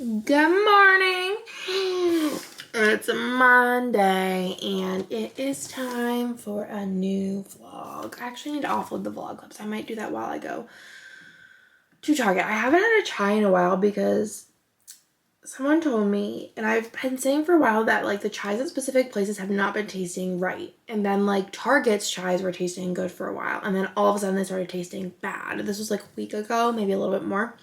Good morning. It's Monday and it is time for a new vlog. I actually need to offload the vlog clips. I might do that while I go to Target. I haven't had a chai in a while because someone told me, and I've been saying for a while, that like the chais at specific places have not been tasting right. And then like Target's chais were tasting good for a while, and then all of a sudden they started tasting bad. This was like a week ago, maybe a little bit more.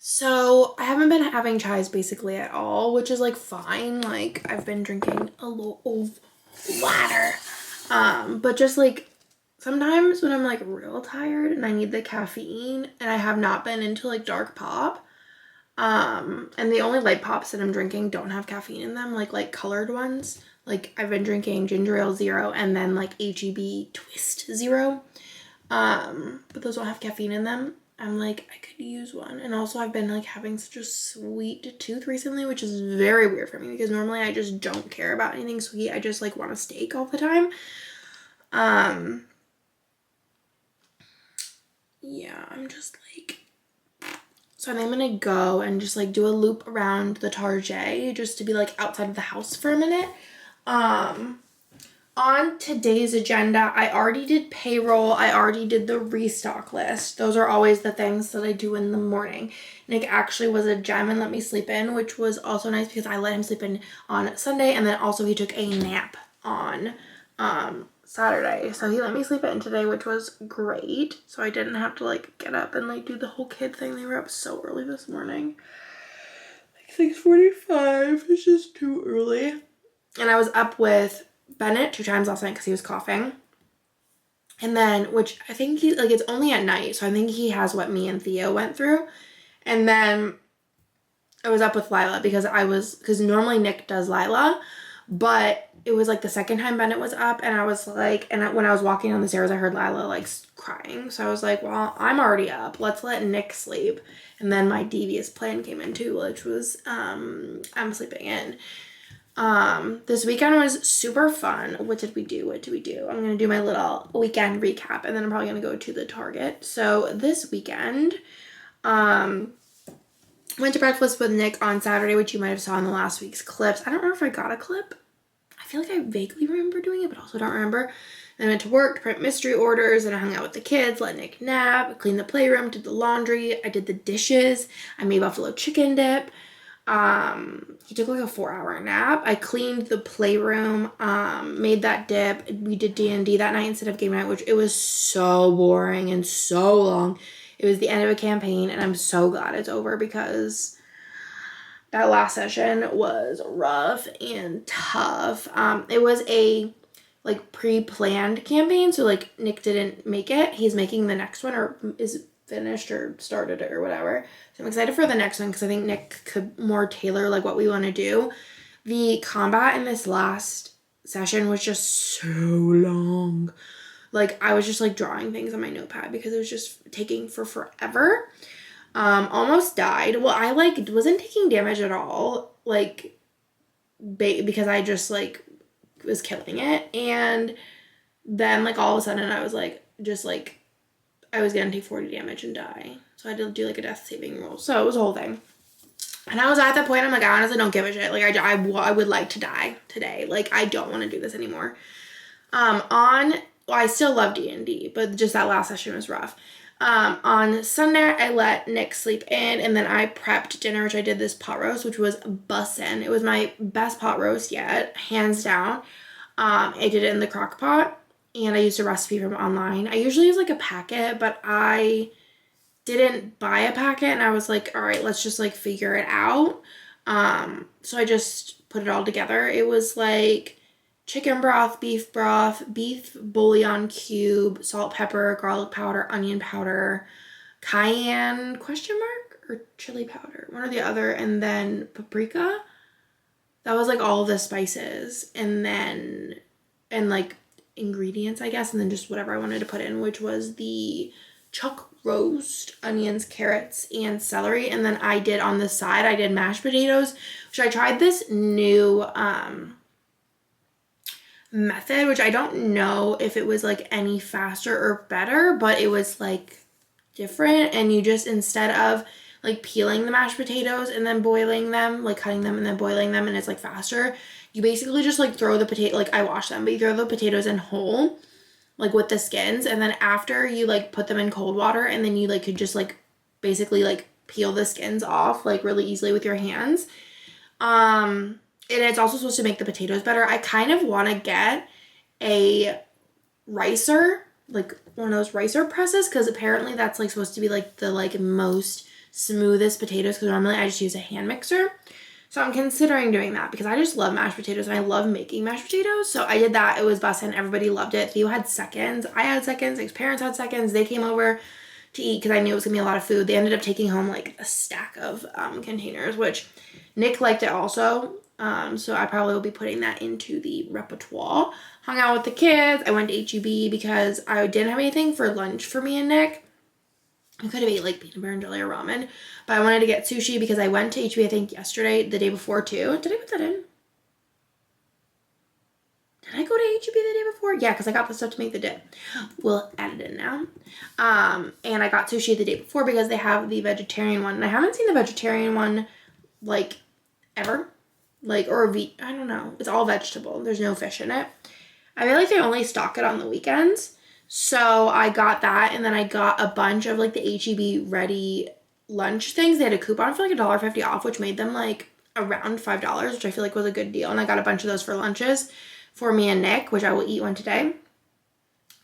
So I haven't been having chais basically at all, which is like fine. Like I've been drinking a lot of water. But just like sometimes when I'm like real tired and I need the caffeine, and I have not been into like dark pop. And the only light pops that I'm drinking don't have caffeine in them, like colored ones. Like I've been drinking ginger ale zero and then like HEB twist zero. But those don't have caffeine in them. I'm like, I could use one. And also I've been like having such a sweet tooth recently, which is very weird for me because normally I just don't care about anything sweet. I just like want a steak all the time. Yeah, I'm just like, so I think I'm gonna go and just like do a loop around the Target just to be like outside of the house for a minute. On today's agenda, I already did payroll. I already did the restock list. Those are always the things that I do in the morning. Nick actually was a gem and let me sleep in, which was also nice because I let him sleep in on Sunday, and then also he took a nap on Saturday. So he let me sleep in today, which was great. So I didn't have to like get up and like do the whole kid thing. They were up so early this morning. Like 6:45. It's just too early. And I was up with Bennett 2 times last night because he was coughing. And then, which I think he, like, it's only at night, so I think he has what me and Theo went through. And then I was up with Lila because normally Nick does Lila, but it was like the second time Bennett was up, and I was like, and when I was walking down the stairs, I heard Lila like crying. So I was like, well, I'm already up. Let's let Nick sleep. And then my devious plan came in too, which was I'm sleeping in. This weekend was super fun. What did we do? I'm gonna do my little weekend recap, and then I'm probably gonna go to the Target. So this weekend, went to breakfast with Nick on Saturday, which you might have saw in the last week's clips. I don't remember if I got a clip. I feel like I vaguely remember doing it, but also don't remember. Then I went to work to print mystery orders, and I hung out with the kids, let Nick nap, cleaned the playroom, did the laundry, I did the dishes, I made buffalo chicken dip. He took like a 4-hour nap. I cleaned the playroom, made that dip. We did D&D that night instead of game night, which it was so boring and so long. It was the end of a campaign, and I'm so glad it's over because that last session was rough and tough. It was a like pre-planned campaign, so like Nick didn't make it. He's making the next one, or is finished or started it or whatever. So I'm excited for the next one because I think Nick could more tailor like what we want to do. The combat in this last session was just so long. Like I was just like drawing things on my notepad because it was just taking for forever. Almost died. Well, I like wasn't taking damage at all, like because I just like was killing it. And then like all of a sudden I was like just like I was gonna take 40 damage and die. So I had to do like a death saving roll. So it was a whole thing. And I was at that point, I'm like, I honestly don't give a shit. Like I would like to die today. Like I don't want to do this anymore. I still love D&D, but just that last session was rough. On Sunday, I let Nick sleep in, and then I prepped dinner, which I did this pot roast, which was bussin'. It was my best pot roast yet, hands down. I did it in the crock pot, and I used a recipe from online. I usually use like a packet, but I didn't buy a packet, and I was like, all right, let's just like figure it out. So I just put it all together. It was like chicken broth, beef bouillon cube, salt, pepper, garlic powder, onion powder, cayenne or chili powder, one or the other, and then paprika. That was like all the spices, and like ingredients, I guess, and then just whatever I wanted to put in, which was the chuck roast, onions, carrots, and celery. And then I did on the side, I did mashed potatoes, which I tried this new method, which I don't know if it was like any faster or better, but it was like different. And you just, instead of like peeling the mashed potatoes and then boiling them, like cutting them and then boiling them, and it's like faster. You basically just like throw the potato, like I wash them, but you throw the potatoes in whole, like with the skins, and then after you like put them in cold water, and then you like could just like basically like peel the skins off like really easily with your hands. And it's also supposed to make the potatoes better. I kind of want to get a ricer, like one of those ricer presses, because apparently that's like supposed to be like the like most smoothest potatoes, because normally I just use a hand mixer. So I'm considering doing that because I just love mashed potatoes and I love making mashed potatoes. So I did that. It was bussin'. Everybody loved it. Theo had seconds. I had seconds. Nick's parents had seconds. They came over to eat because I knew it was going to be a lot of food. They ended up taking home like a stack of containers, which Nick liked it also. So I probably will be putting that into the repertoire. Hung out with the kids. I went to H-E-B because I didn't have anything for lunch for me and Nick. I could have ate like peanut butter and jelly or ramen, but I wanted to get sushi because I went to H-E-B I think yesterday, the day before too. Did I put that in? Did I go to H-E-B the day before? Yeah, because I got the stuff to make the dip. We'll add it in now. And I got sushi the day before because they have the vegetarian one. And I haven't seen the vegetarian one like ever. Like, or I don't know. It's all vegetable. There's no fish in it. I feel like they only stock it on the weekends. So I got that, and then I got a bunch of like the H-E-B ready lunch things. They had a coupon for like $1.50 off, which made them like around $5, which I feel like was a good deal. And I got a bunch of those for lunches for me and Nick, which I will eat one today.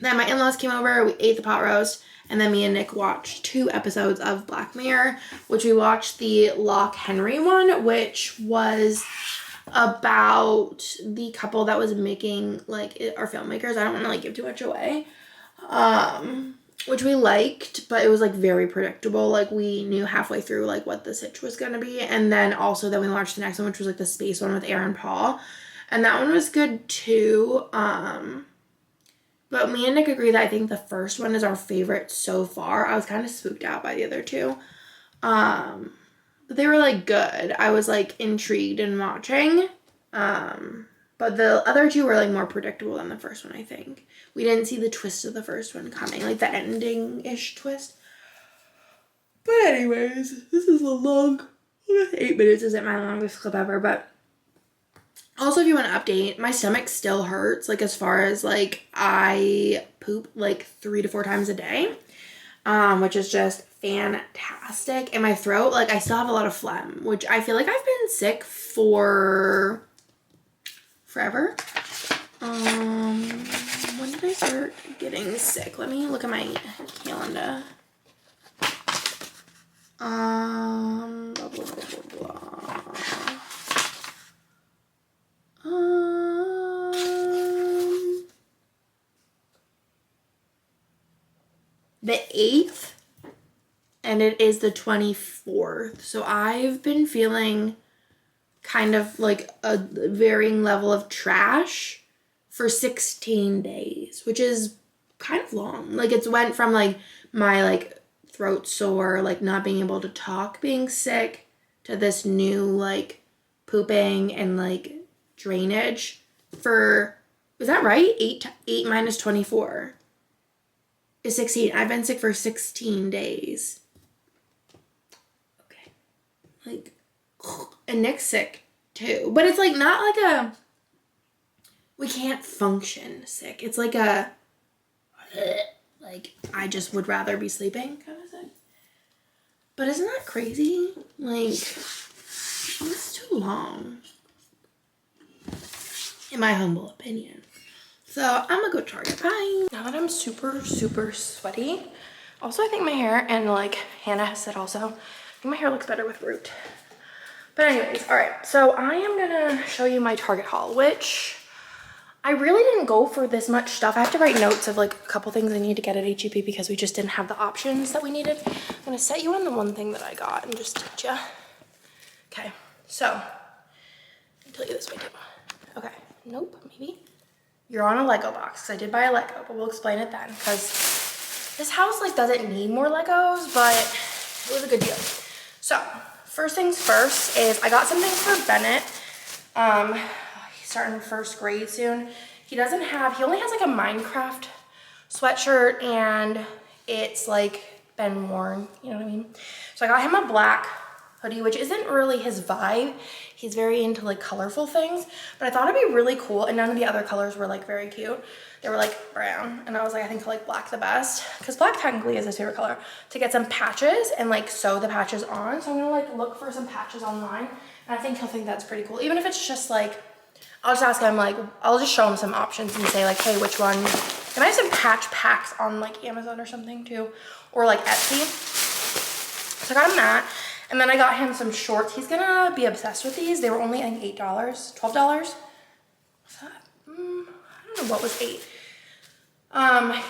Then my in-laws came over, we ate the pot roast, and then me and Nick watched 2 episodes of Black Mirror, which we watched the Loch Henry one, which was about the couple that was making like our filmmakers. I don't want to like give too much away. Which we liked, but it was like very predictable. Like we knew halfway through like what the sitch was gonna be. And then also then we watched the next one, which was like the space one with Aaron Paul. And that one was good too. But me and Nick agree that I think the first one is our favorite so far. I was kind of spooked out by the other 2. But they were like good. I was like intrigued in watching. But the other 2 were like more predictable than the first one, I think. We didn't see the twist of the first one coming, like the ending-ish twist. But anyways, this is a long, 8 minutes isn't my longest clip ever, but also if you want an update, my stomach still hurts, like as far as like I poop like 3 to 4 times a day, which is just fantastic. And my throat, like I still have a lot of phlegm, which I feel like I've been sick for forever. When did I start getting sick? Let me look at my calendar. Blah, blah, blah, blah, blah. The 8th, and it is the 24th. So I've been feeling kind of like a varying level of trash for 16 days, which is kind of long. Like it's went from like my like throat sore, like not being able to talk, being sick, to this new like pooping and like drainage for, is that right? 8 minus 24 is 16. I've been sick for 16 days. Okay. Like, and Nick's sick too. But it's like not like a we can't function sick. It's like a like I just would rather be sleeping kind of thing. But isn't that crazy? Like it's too long, in my humble opinion. So I'm gonna go to Target. Bye. Now that I'm super sweaty, also I think my hair, and like Hannah has said also, I think my hair looks better with root. But anyways, all right, so I am gonna show you my Target haul, which I really didn't go for this much stuff. I have to write notes of like a couple things I need to get at H-E-B because we just didn't have the options that we needed. I'm gonna set you on the one thing that I got and just teach you. Okay, so I'll tell you this way too. Okay, nope, maybe. You're on a Lego box, because I did buy a Lego, but we'll explain it then, because this house like doesn't need more Legos, but it was a good deal. So first things first is I got something for Bennett. He's starting 1st grade soon. He only has like a Minecraft sweatshirt, and it's like been worn, you know what I mean? So I got him a black hoodie, which isn't really his vibe. He's very into like colorful things, but I thought it'd be really cool. And none of the other colors were like very cute. They were like brown. And I was like, I think I like black the best, because black technically is his favorite color, to get some patches and like sew the patches on. So I'm gonna like look for some patches online. And I think he'll think that's pretty cool. Even if it's just like, I'll just ask him, like, I'll just show him some options and say like, hey, which one? And I have some patch packs on like Amazon or something too, or like Etsy. So I got him that. And then I got him some shorts. He's gonna be obsessed with these. They were only like $8, $12. What's that? I don't know what was 8.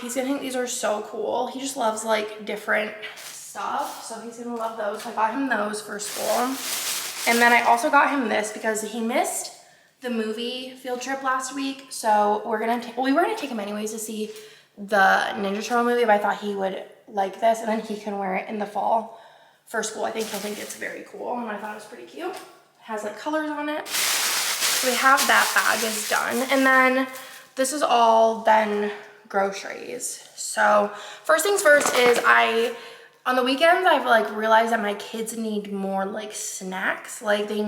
He's gonna think these are so cool. He just loves like different stuff. So he's gonna love those. So I got him those for school. And then I also got him this because he missed the movie field trip last week. So we were gonna take him anyways to see the Ninja Turtle movie, but I thought he would like this, and then he can wear it in the fall for school. I think he'll think it's very cool, and I thought it was pretty cute. It has like colors on it. So we have that bag is done. And then this is all then groceries. So first things first is on the weekends, I've like realized that my kids need more like snacks. Like they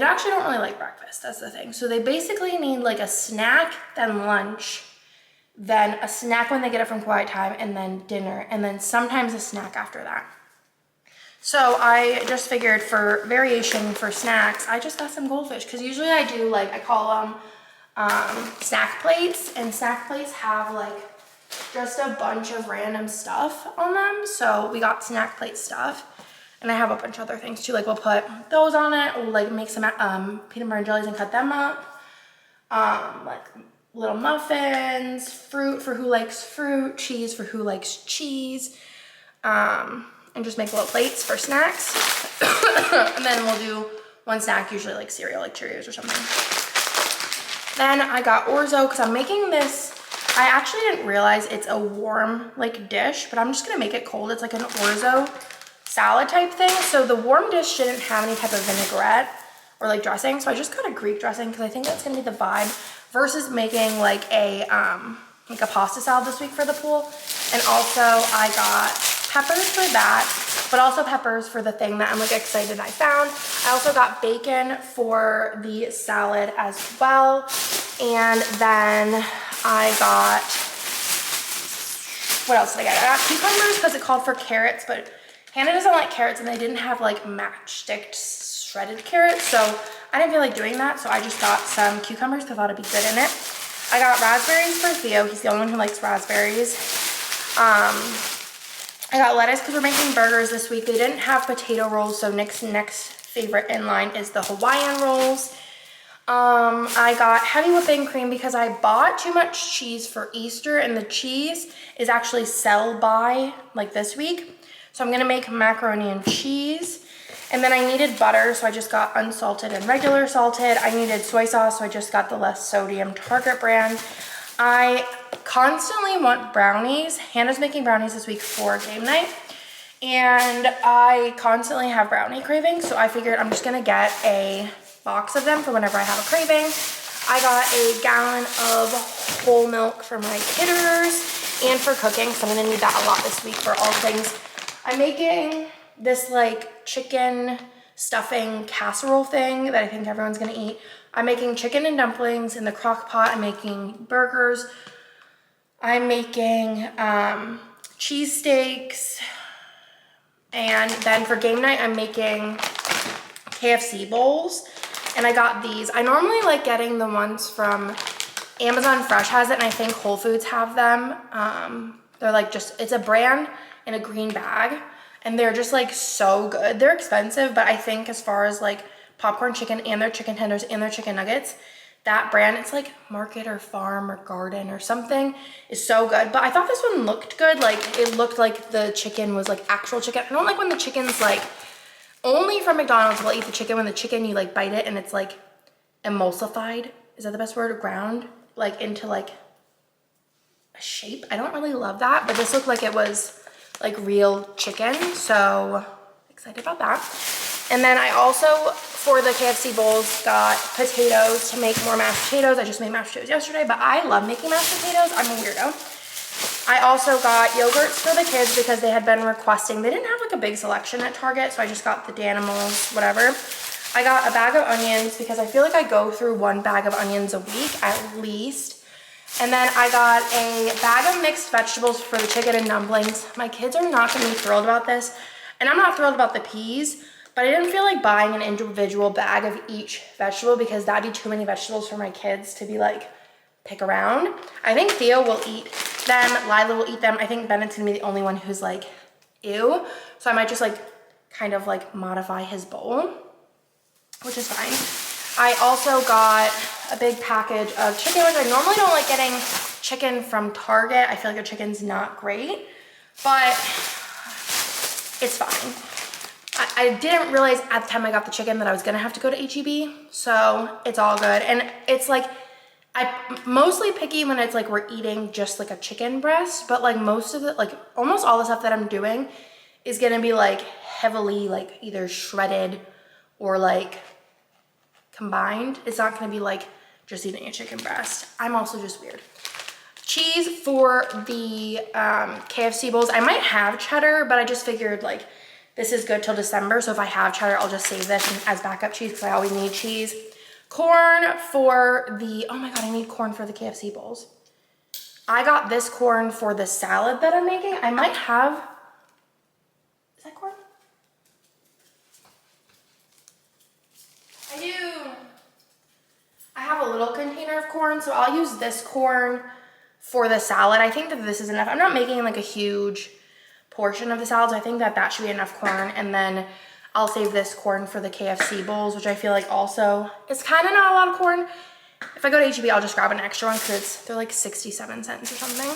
actually don't really like breakfast, that's the thing. So they basically need like a snack, then lunch, then a snack when they get up from quiet time, and then dinner, and then sometimes a snack after that. So I just figured for variation for snacks, I just got some Goldfish, because usually I do like, I call them snack plates, and snack plates have like just a bunch of random stuff on them. So we got snack plate stuff. And I have a bunch of other things too. Like we'll put those on it, or like make some peanut butter and jellies and cut them up. Like little muffins, fruit for who likes fruit, cheese for who likes cheese. And just make little plates for snacks. And then we'll do one snack, usually like cereal, like Cheerios or something. Then I got orzo, because I'm making this. I actually didn't realize it's a warm like dish, but I'm just gonna make it cold. It's like an orzo salad type thing. So the warm dish didn't have any type of vinaigrette or like dressing, so I just got a Greek dressing because I think that's gonna be the vibe, versus making like a pasta salad this week for the pool. And also I got peppers for that, but also peppers for the thing that I'm like excited I found. I also got bacon for the salad as well. And then I got, what else did I get? I got cucumbers because it called for carrots, but Hannah doesn't like carrots, and they didn't have like matchstick shredded carrots, so I didn't feel like doing that, so I just got some cucumbers because I thought it'd be good in it. I got raspberries for Theo. He's the only one who likes raspberries. I got lettuce because we're making burgers this week. They didn't have potato rolls, so Nick's next favorite in line is the Hawaiian rolls. I got heavy whipping cream because I bought too much cheese for Easter, and the cheese is actually sell by like this week. So I'm gonna make macaroni and cheese. And then I needed butter, so I just got unsalted and regular salted. I needed soy sauce, so I just got the less sodium Target brand. I constantly want brownies. Hannah's making brownies this week for game night, and I constantly have brownie cravings, so I figured I'm just gonna get a box of them for whenever I have a craving. I got a gallon of whole milk for my kidders and for cooking, so I'm gonna need that a lot this week for all things. I'm making this like chicken stuffing casserole thing that I think everyone's gonna eat. I'm making chicken and dumplings in the crock pot. I'm making burgers. I'm making cheese steaks. And then for game night, I'm making KFC bowls. And I got these. I normally like getting the ones from Amazon Fresh has it, and I think Whole Foods have them. They're like just, it's a brand in a green bag, and they're just like so good. They're expensive, but I think as far as like popcorn chicken and their chicken tenders and their chicken nuggets, that brand, it's like Market or Farm or Garden or something, is so good. But I thought this one looked good. Like it looked like the chicken was like actual chicken. I don't like when the chicken's like, only from McDonald's will eat the chicken when the chicken, you like bite it and it's like emulsified. Is that the best word? Ground like into like a shape. I don't really love that, but this looked like it was like real chicken, so excited about that. And then I also, for the KFC bowls, got potatoes to make more mashed potatoes. I just made mashed potatoes yesterday, but I love making mashed potatoes. I'm a weirdo. I also got yogurts for the kids because they had been requesting. They didn't have like a big selection at Target, so I just got the Danimals, whatever. I got a bag of onions because I feel like I go through 1 bag of onions a week at least. And then I got a bag of mixed vegetables for the chicken and dumplings. My kids are not gonna be thrilled about this, and I'm not thrilled about the peas, but I didn't feel like buying an individual bag of each vegetable because that'd be too many vegetables for my kids to be like, pick around. I think Theo will eat them, Lila will eat them. I think Bennett's gonna be the only one who's like, ew. So I might just like, kind of like modify his bowl, which is fine. I also got a big package of chicken, which I normally don't like getting chicken from Target. I feel like their chicken's not great, but it's fine. I didn't realize at the time I got the chicken that I was gonna have to go to H-E-B, so it's all good. And it's like, I'm mostly picky when it's like we're eating just like a chicken breast, but like most of it, like almost all the stuff that I'm doing is gonna be like heavily like either shredded or like combined. It's not gonna be like just eating a chicken breast. I'm also just weird. Cheese for the KFC bowls. I might have cheddar, but I just figured like this is good till December, so if I have cheddar, I'll just save this as backup cheese because I always need cheese. Corn for the, oh my God, I need corn for the KFC bowls. I got this corn for the salad that I'm making. I might have, is that corn? I do. I have a little container of corn, so I'll use this corn for the salad. I think that this is enough. I'm not making like a huge portion of the salad, so I think that that should be enough corn. And then I'll save this corn for the KFC bowls, which I feel like also is kind of not a lot of corn. If I go to H-E-B, I'll just grab an extra one because they're like 67 cents or something.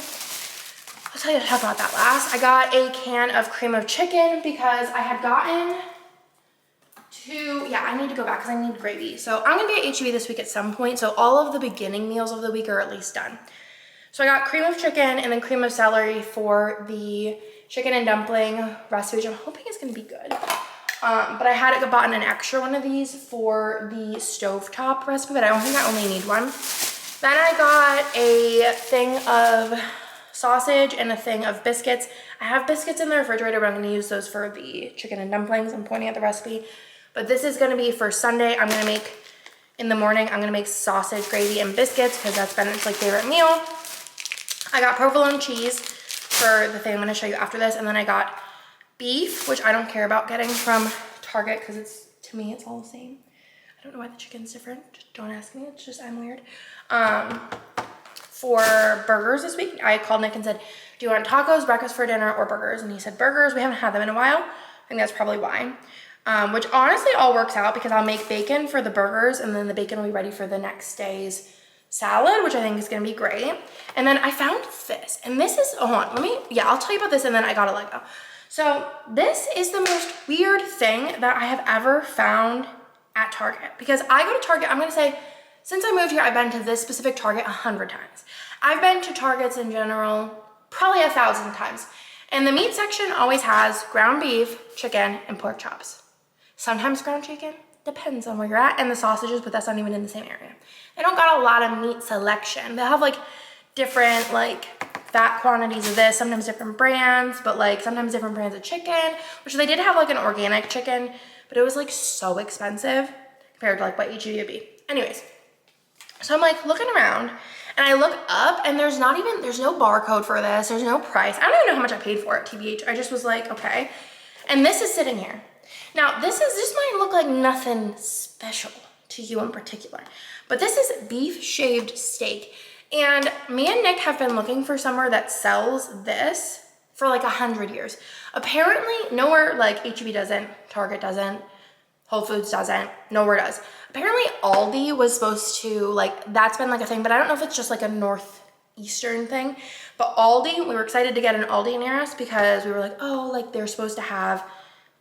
I'll tell you to talk about that last. I got a can of cream of chicken because I had gotten I need to go back because I need gravy. So I'm gonna be at H-E-B this week at some point. So all of the beginning meals of the week are at least done. So I got cream of chicken and then cream of celery for the chicken and dumpling recipe, which I'm hoping is gonna be good. But I had bought an extra one of these for the stovetop recipe, but I don't think I only need one. Then I got a thing of sausage and a thing of biscuits. I have biscuits in the refrigerator, but I'm gonna use those for the chicken and dumplings. I'm pointing at the recipe. But this is gonna be for Sunday. I'm gonna make, in the morning, I'm gonna make sausage, gravy, and biscuits because that's Bennett's like favorite meal. I got provolone cheese for the thing I'm gonna show you after this. And then I got beef, which I don't care about getting from Target because it's, to me, it's all the same. I don't know why the chicken's different. Just don't ask me, it's just, I'm weird. For burgers this week, I called Nick and said, do you want tacos, breakfast for dinner, or burgers? And he said burgers. We haven't had them in a while. I think that's probably why. Which honestly all works out because I'll make bacon for the burgers and then the bacon will be ready for the next day's salad, which I think is gonna be great. And then I found this, and this is, hold on, I'll tell you about this and then I gotta let go. So this is the most weird thing that I have ever found at Target because I go to Target, I'm gonna say, since I moved here, I've been to this specific Target 100 times. I've been to Targets in general probably 1,000 times. And the meat section always has ground beef, chicken, and pork chops. Sometimes ground chicken, depends on where you're at, and the sausages, but that's not even in the same area. They don't got a lot of meat selection. They have like different like fat quantities of this, sometimes different brands, but like sometimes different brands of chicken, which they did have like an organic chicken, but it was like so expensive compared to like what H-E-B would be. Anyways, so I'm like looking around and I look up and there's no barcode for this. There's no price. I don't even know how much I paid for it, TBH. I just was like, okay. And this is sitting here. Now this might look like nothing special to you in particular, but this is beef shaved steak. And me and Nick have been looking for somewhere that sells this for like 100 years. Apparently nowhere, like H-E-B doesn't, Target doesn't, Whole Foods doesn't, nowhere does. Apparently Aldi was supposed to, like, that's been like a thing, but I don't know if it's just like a northeastern thing. But Aldi, we were excited to get an Aldi near us because we were like, oh, like they're supposed to have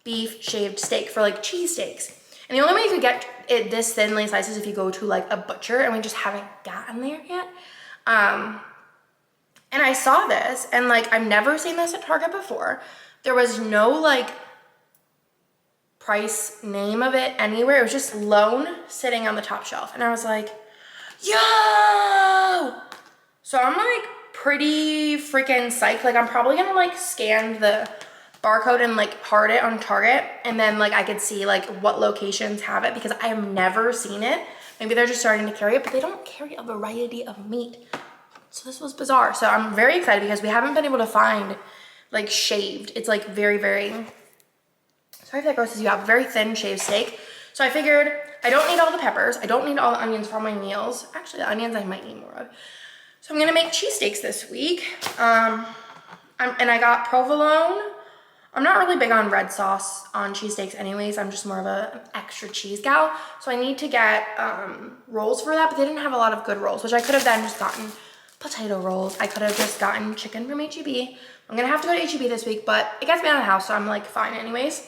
beef shaved steak for like cheesesteaks. And the only way you could get it this thinly sliced is if you go to like a butcher, and we just haven't gotten there yet. And I saw this and like, I've never seen this at Target before. There was no like price name of it anywhere. It was just Lone sitting on the top shelf. And I was like, yo! So I'm like pretty freaking psyched. Like I'm probably gonna like scan the barcode and like heart it on Target, and then like I could see like what locations have it, because I have never seen it. Maybe they're just starting to carry it, but they don't carry a variety of meat. So this was bizarre. So I'm very excited because we haven't been able to find like shaved. It's like very, sorry if that grosses you out, very thin shaved steak. So I figured I don't need all the peppers. I don't need all the onions for all my meals. Actually, the onions I might need more of. So I'm gonna make cheesesteaks this week. And I got provolone. I'm not really big on red sauce on cheesesteaks anyways. I'm just more of an extra cheese gal. So I need to get rolls for that, but they didn't have a lot of good rolls, which I could have then just gotten potato rolls. I could have just gotten chicken from HEB. I'm gonna have to go to HEB this week, but it gets me out of the house, so I'm like fine anyways.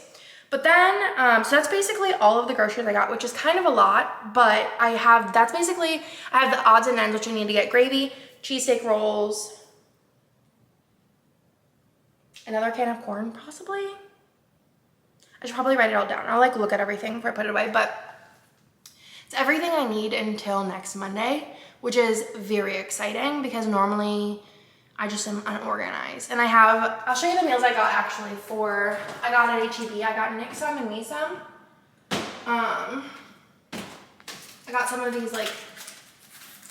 But then, so that's basically all of the groceries I got, which is kind of a lot, but I have the odds and ends, which I need to get: gravy, cheesesteak rolls, another can of corn, possibly. I should probably write it all down. I'll like look at everything before I put it away, but it's everything I need until next Monday, which is very exciting because normally I just am unorganized. And I'll show you the meals I got actually I got at HEB. I got Nick some and me some. I got some of these like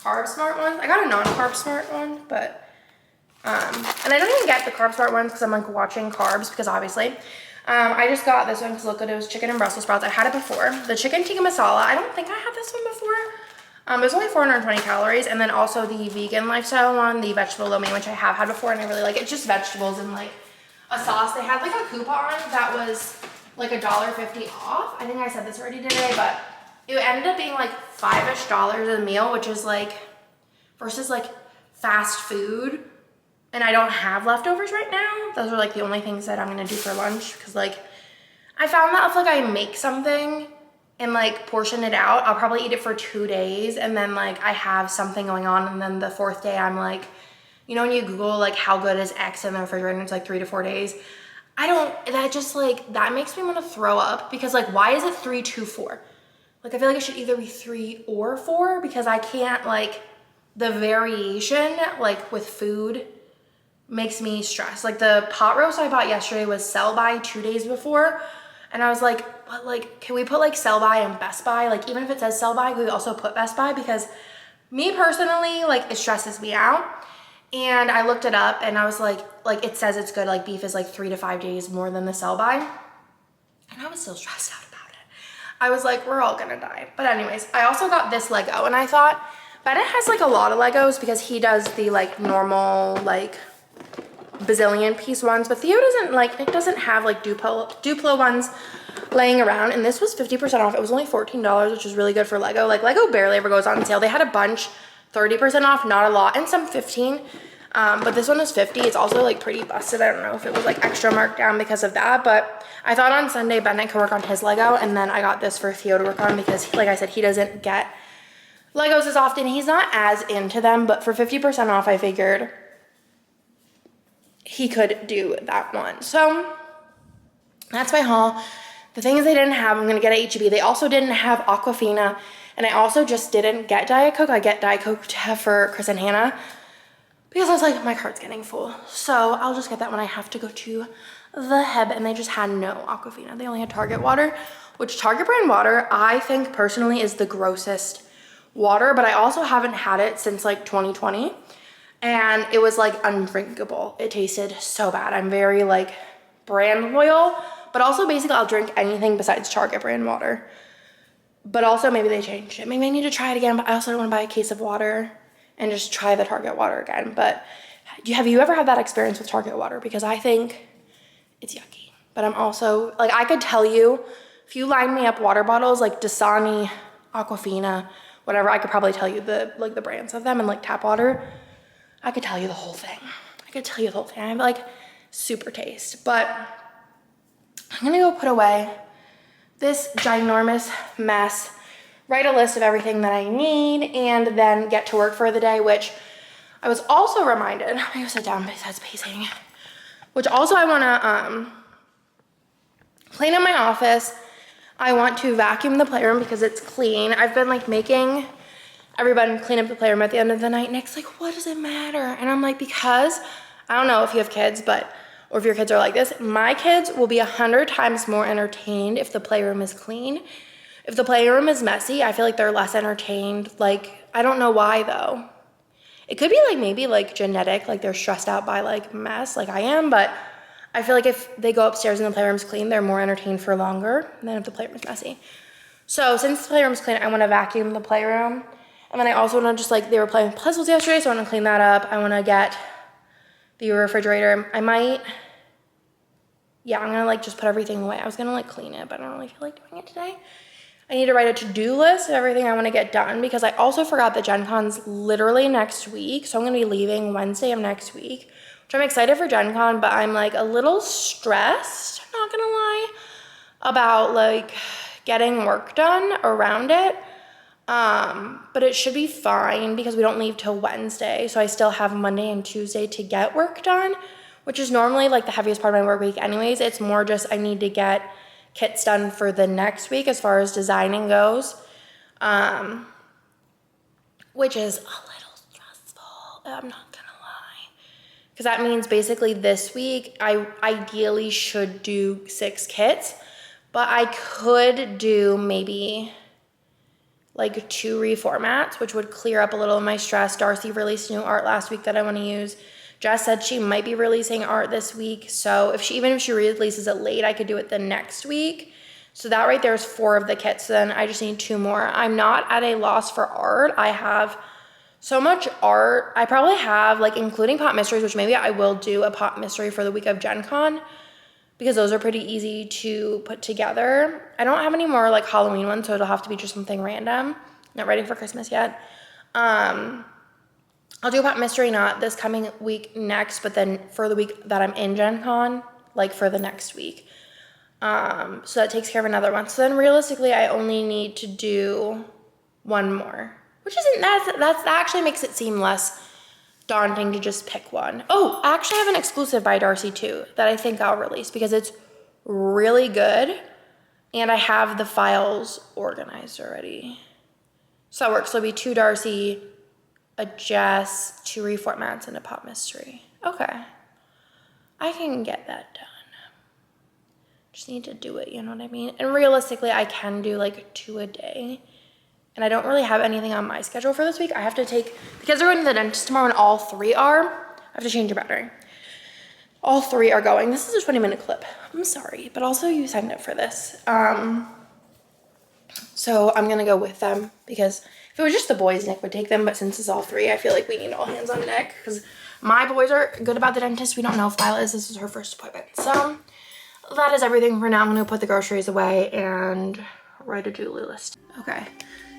Carb Smart ones. I got a non-Carb Smart one, but and I don't even get the Carb Smart ones because I'm like watching carbs, because obviously. I just got this one because look, it was chicken and Brussels sprouts. I had it before. The chicken tikka masala, I don't think I had this one before. It was only 420 calories. And then also the vegan lifestyle one, the vegetable lo mein, which I have had before and I really like it. It's just vegetables and like a sauce. They had like a coupon that was like $1.50 off. I think I said this already today, but it ended up being like $5-ish a meal, which is like, versus like fast food. And I don't have leftovers right now. Those are like the only things that I'm gonna do for lunch, because like I found that if like I make something and like portion it out, I'll probably eat it for 2 days, and then like I have something going on, and then the 4th day I'm like, you know, when you Google like how good is X in the refrigerator, and it's like 3 to 4 days. That makes me want to throw up, because like why is it 3 to 4? Like I feel like it should either be 3 or 4, because I can't, like, the variation like with food makes me stressed. Like the pot roast I bought yesterday was sell by 2 days before, and I was like, but like, can we put like sell by and Best By? Like even if it says sell by, we also put Best By, because me personally, like it stresses me out. And I looked it up and I was like it says it's good, like beef is like 3 to 5 days more than the sell by, and I was still stressed out about it. I was like, we're all gonna die. But anyways, I also got this Lego, and I thought Bennett has like a lot of Legos because he does the like normal like bazillion piece ones, but Theo doesn't, like, Nick doesn't have like Duplo ones laying around, and this was 50% off. It was only $14, which is really good for Lego. Like Lego barely ever goes on sale. They had a bunch 30% off, not a lot, and some 15, but this one is 50. It's also like pretty busted. I don't know if it was like extra marked down because of that, but I thought on Sunday Bennett could work on his Lego, and then I got this for Theo to work on because, like I said, he doesn't get Legos as often. He's not as into them, but for 50% off, I figured he could do that one. So that's my haul. The things they didn't have, I'm gonna get at HEB. They also didn't have Aquafina, and I also just didn't get Diet Coke. I get Diet Coke for Chris and Hannah because I was like, my cart's getting full. So I'll just get that when I have to go to the Heb, and they just had no Aquafina. They only had Target water, which Target brand water, I think personally is the grossest water, but I also haven't had it since like 2020. And it was like undrinkable. It tasted so bad. I'm very like brand loyal, but also basically I'll drink anything besides Target brand water. But also maybe they changed it. Maybe I need to try it again, but I also don't want to buy a case of water and just try the Target water again. But have you ever had that experience with Target water? Because I think it's yucky. But I'm also, like, I could tell you, if you line me up water bottles like Dasani, Aquafina, whatever, I could probably tell you the brands of them, and like tap water. I could tell you the whole thing. I have like super taste, but I'm gonna go put away this ginormous mess, write a list of everything that I need, and then get to work for the day, which I was also reminded, I'm gonna sit down besides pacing, which also I wanna clean up my office. I want to vacuum the playroom because it's clean. I've been like making everyone clean up the playroom at the end of the night. Nick's like, what does it matter? And I'm like, because I don't know if you have kids, or if your kids are like this, my kids will be 100 times more entertained if the playroom is clean. If the playroom is messy, I feel like they're less entertained. Like, I don't know why though. It could be like maybe like genetic, like they're stressed out by like mess, like I am, but I feel like if they go upstairs and the playroom's clean, they're more entertained for longer than if the playroom's messy. So since the playroom's clean, I want to vacuum the playroom. And then I also want to just like, they were playing puzzles yesterday, so I want to clean that up. I want to get the refrigerator. I'm going to like just put everything away. I was going to like clean it, but I don't really feel like doing it today. I need to write a to-do list of everything I want to get done because I also forgot that Gen Con's literally next week. So I'm going to be leaving Wednesday of next week, which I'm excited for Gen Con, but I'm like a little stressed, I'm not going to lie, about like getting work done around it. But it should be fine because we don't leave till Wednesday. So I still have Monday and Tuesday to get work done, which is normally like the heaviest part of my work week anyways. It's more just I need to get kits done for the next week as far as designing goes, which is a little stressful, I'm not gonna lie, because that means basically this week I ideally should do 6 kits, but I could do maybe like 2 reformats, which would clear up a little of my stress. Darcy released new art last week that I want to use. Jess said she might be releasing art this week, so even if she releases it late, I could do it the next week. So that right there is 4 of the kits, so then I just need 2 more. I'm not at a loss for art. I have so much art. I probably have, like, including Pop Mysteries, which maybe I will do a Pop Mystery for the week of Gen Con, because those are pretty easy to put together. I don't have any more, like, Halloween ones, so it'll have to be just something random. Not ready for Christmas yet. I'll do a Pop Mystery not this coming week next, but then for the week that I'm in Gen Con, like for the next week. So that takes care of another one. So then realistically, I only need to do 1 more, which isn't, that actually makes it seem less daunting to just pick one. Oh, I actually have an exclusive by Darcy too that I think I'll release because it's really good and I have the files organized already. So that works. So it'll be 2 Darcy, a Jess, 2 reformats, and a Pop Mystery. Okay. I can get that done. Just need to do it, you know what I mean? And realistically, I can do like 2 a day. And I don't really have anything on my schedule for this week. I have to take, because we're going to the dentist tomorrow and all 3 are, I have to change your battery. All 3 are going. This is a 20-minute clip. I'm sorry, but also you signed up for this. So I'm going to go with them because if it was just the boys, Nick would take them, but since it's all 3, I feel like we need all hands on deck because my boys are good about the dentist. We don't know if Lila is. This is her first appointment. So that is everything for now. I'm going to put the groceries away and write a to-do list. Okay.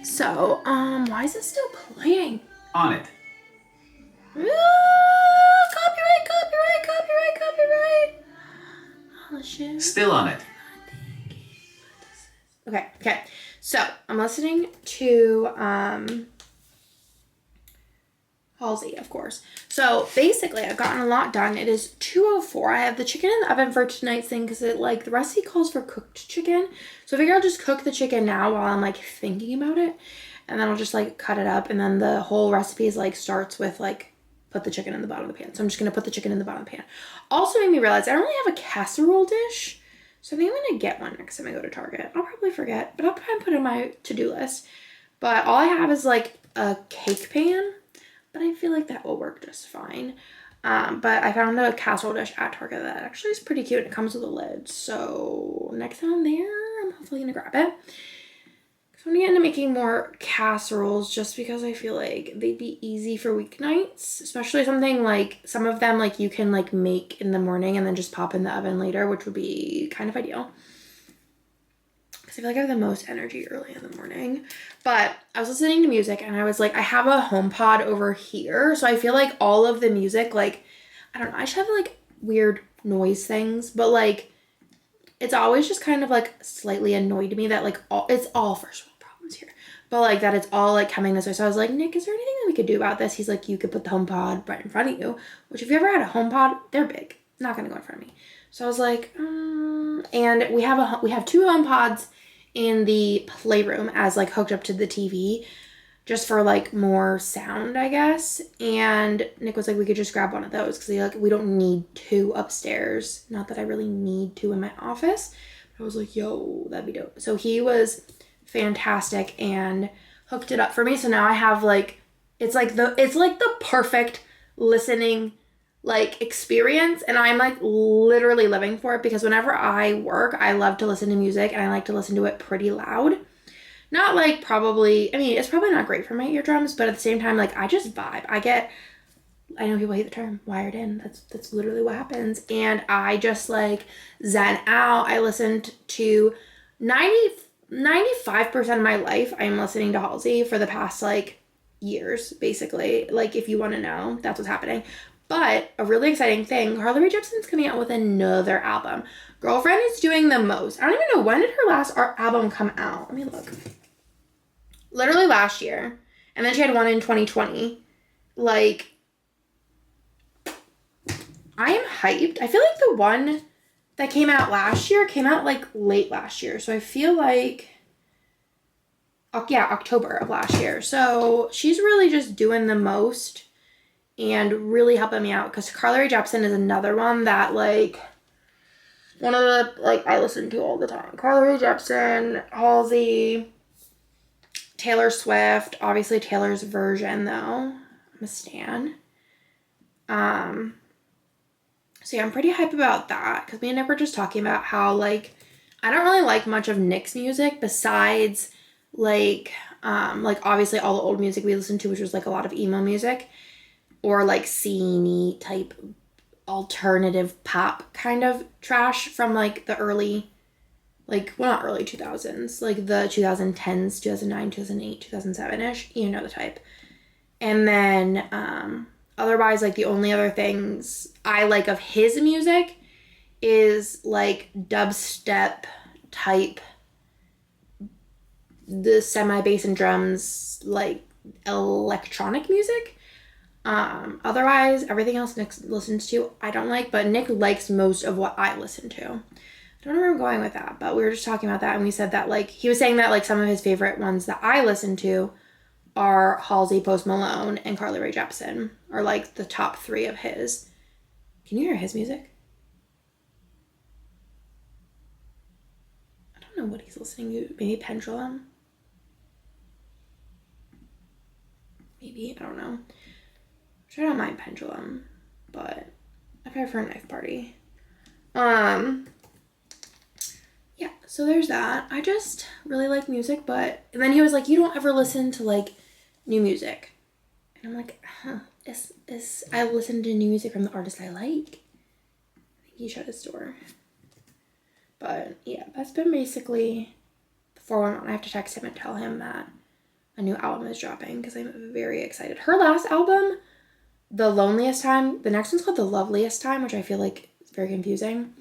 So, why is it still playing? On it. Copyright, copyright, copyright, copyright. Oh, shit. Still on it. Okay. So, I'm listening to, Halsey, of course. So, basically, I've gotten a lot done. It is 2:04. I have the chicken in the oven for tonight's thing because the recipe calls for cooked chicken. So, I figure I'll just cook the chicken now while I'm, like, thinking about it. And then I'll just, like, cut it up. And then the whole recipe is, like, starts with, like, put the chicken in the bottom of the pan. So, I'm just going to put the chicken in the bottom of the pan. Also made me realize I don't really have a casserole dish. So, I think I'm going to get one next time I go to Target. I'll probably forget, but I'll try and put it on my to-do list. But all I have is, like, a cake pan. But I feel like that will work just fine. But I found a casserole dish at Target that actually is pretty cute. It comes with a lid. So next time I'm there, I'm hopefully going to grab it. So I'm going to get into making more casseroles just because I feel like they'd be easy for weeknights. Especially something like, some of them like you can like make in the morning and then just pop in the oven later, which would be kind of ideal. I feel like I have the most energy early in the morning. But I was listening to music and I was like, I have a HomePod over here. So I feel like all of the music, like, I don't know, I should have like weird noise things. But like, it's always just kind of like slightly annoyed me that like, it's all first world problems here. But like that it's all like coming this way. So I was like, Nick, is there anything that we could do about this? He's like, you could put the HomePod right in front of you. Which if you ever had a HomePod, they're big. Not going to go in front of me. So I was like, and we have 2 HomePods in the playroom as like hooked up to the TV. just for like more sound, I guess. And Nick was like, we could just grab one of those because like we don't need two upstairs. Not that I really need two in my office. I was like, yo, that'd be dope. So he was fantastic and hooked it up for me. So now I have like it's like the perfect listening like experience, and I'm like literally living for it because whenever I work, I love to listen to music and I like to listen to it pretty loud. Not like probably, I mean, it's probably not great for my eardrums, but at the same time, like I just vibe. I know people hate the term wired in. That's literally what happens. And I just like zen out. I listened to 95% of my life. I'm listening to Halsey for the past like years, basically. Like if you want to know, that's what's happening. But a really exciting thing, Carly Rae Jepsen's coming out with another album. Girlfriend is doing the most. I don't even know, when did her last album come out? Let me look. Literally last year. And then she had one in 2020. Like, I am hyped. I feel like the one that came out last year came out like late last year. So I feel like, yeah, October of last year. So she's really just doing the most and really helping me out because Carly Rae Jepsen is another one that like, one of the, like, I listen to all the time. Carly Rae Jepsen, Halsey, Taylor Swift, obviously Taylor's version though. I'm a stan. So yeah, I'm pretty hype about that because me and Nick were just talking about how like I don't really like much of Nick's music besides like obviously all the old music we listened to, which was like a lot of emo music or like scene-y type alternative pop kind of trash from like the early, like, well, not early 2000s, like the 2010s, 2009, 2008, 2007-ish, you know the type. And then otherwise, like the only other things I like of his music is like dubstep type, the semi-bass and drums, like electronic music. Otherwise, everything else Nick listens to, I don't like, but Nick likes most of what I listen to. I don't know where I'm going with that, but we were just talking about that, and we said that, like, he was saying that, like, some of his favorite ones that I listen to are Halsey, Post Malone, and Carly Rae Jepsen, are, like, the top three of his. Can you hear his music? I don't know what he's listening to. Maybe Pendulum? Maybe, I don't know. I don't mind Pendulum, but I prefer Knife Party. Yeah, so there's that. I just really like music, but and then he was like, you don't ever listen to like new music. And I'm like, I listen to new music from the artist I like. I think he shut his door. But yeah, that's been basically the 411. I have to text him and tell him that a new album is dropping because I'm very excited. Her last album, The Loneliest Time, the next one's called The Loveliest Time, which I feel like is very confusing.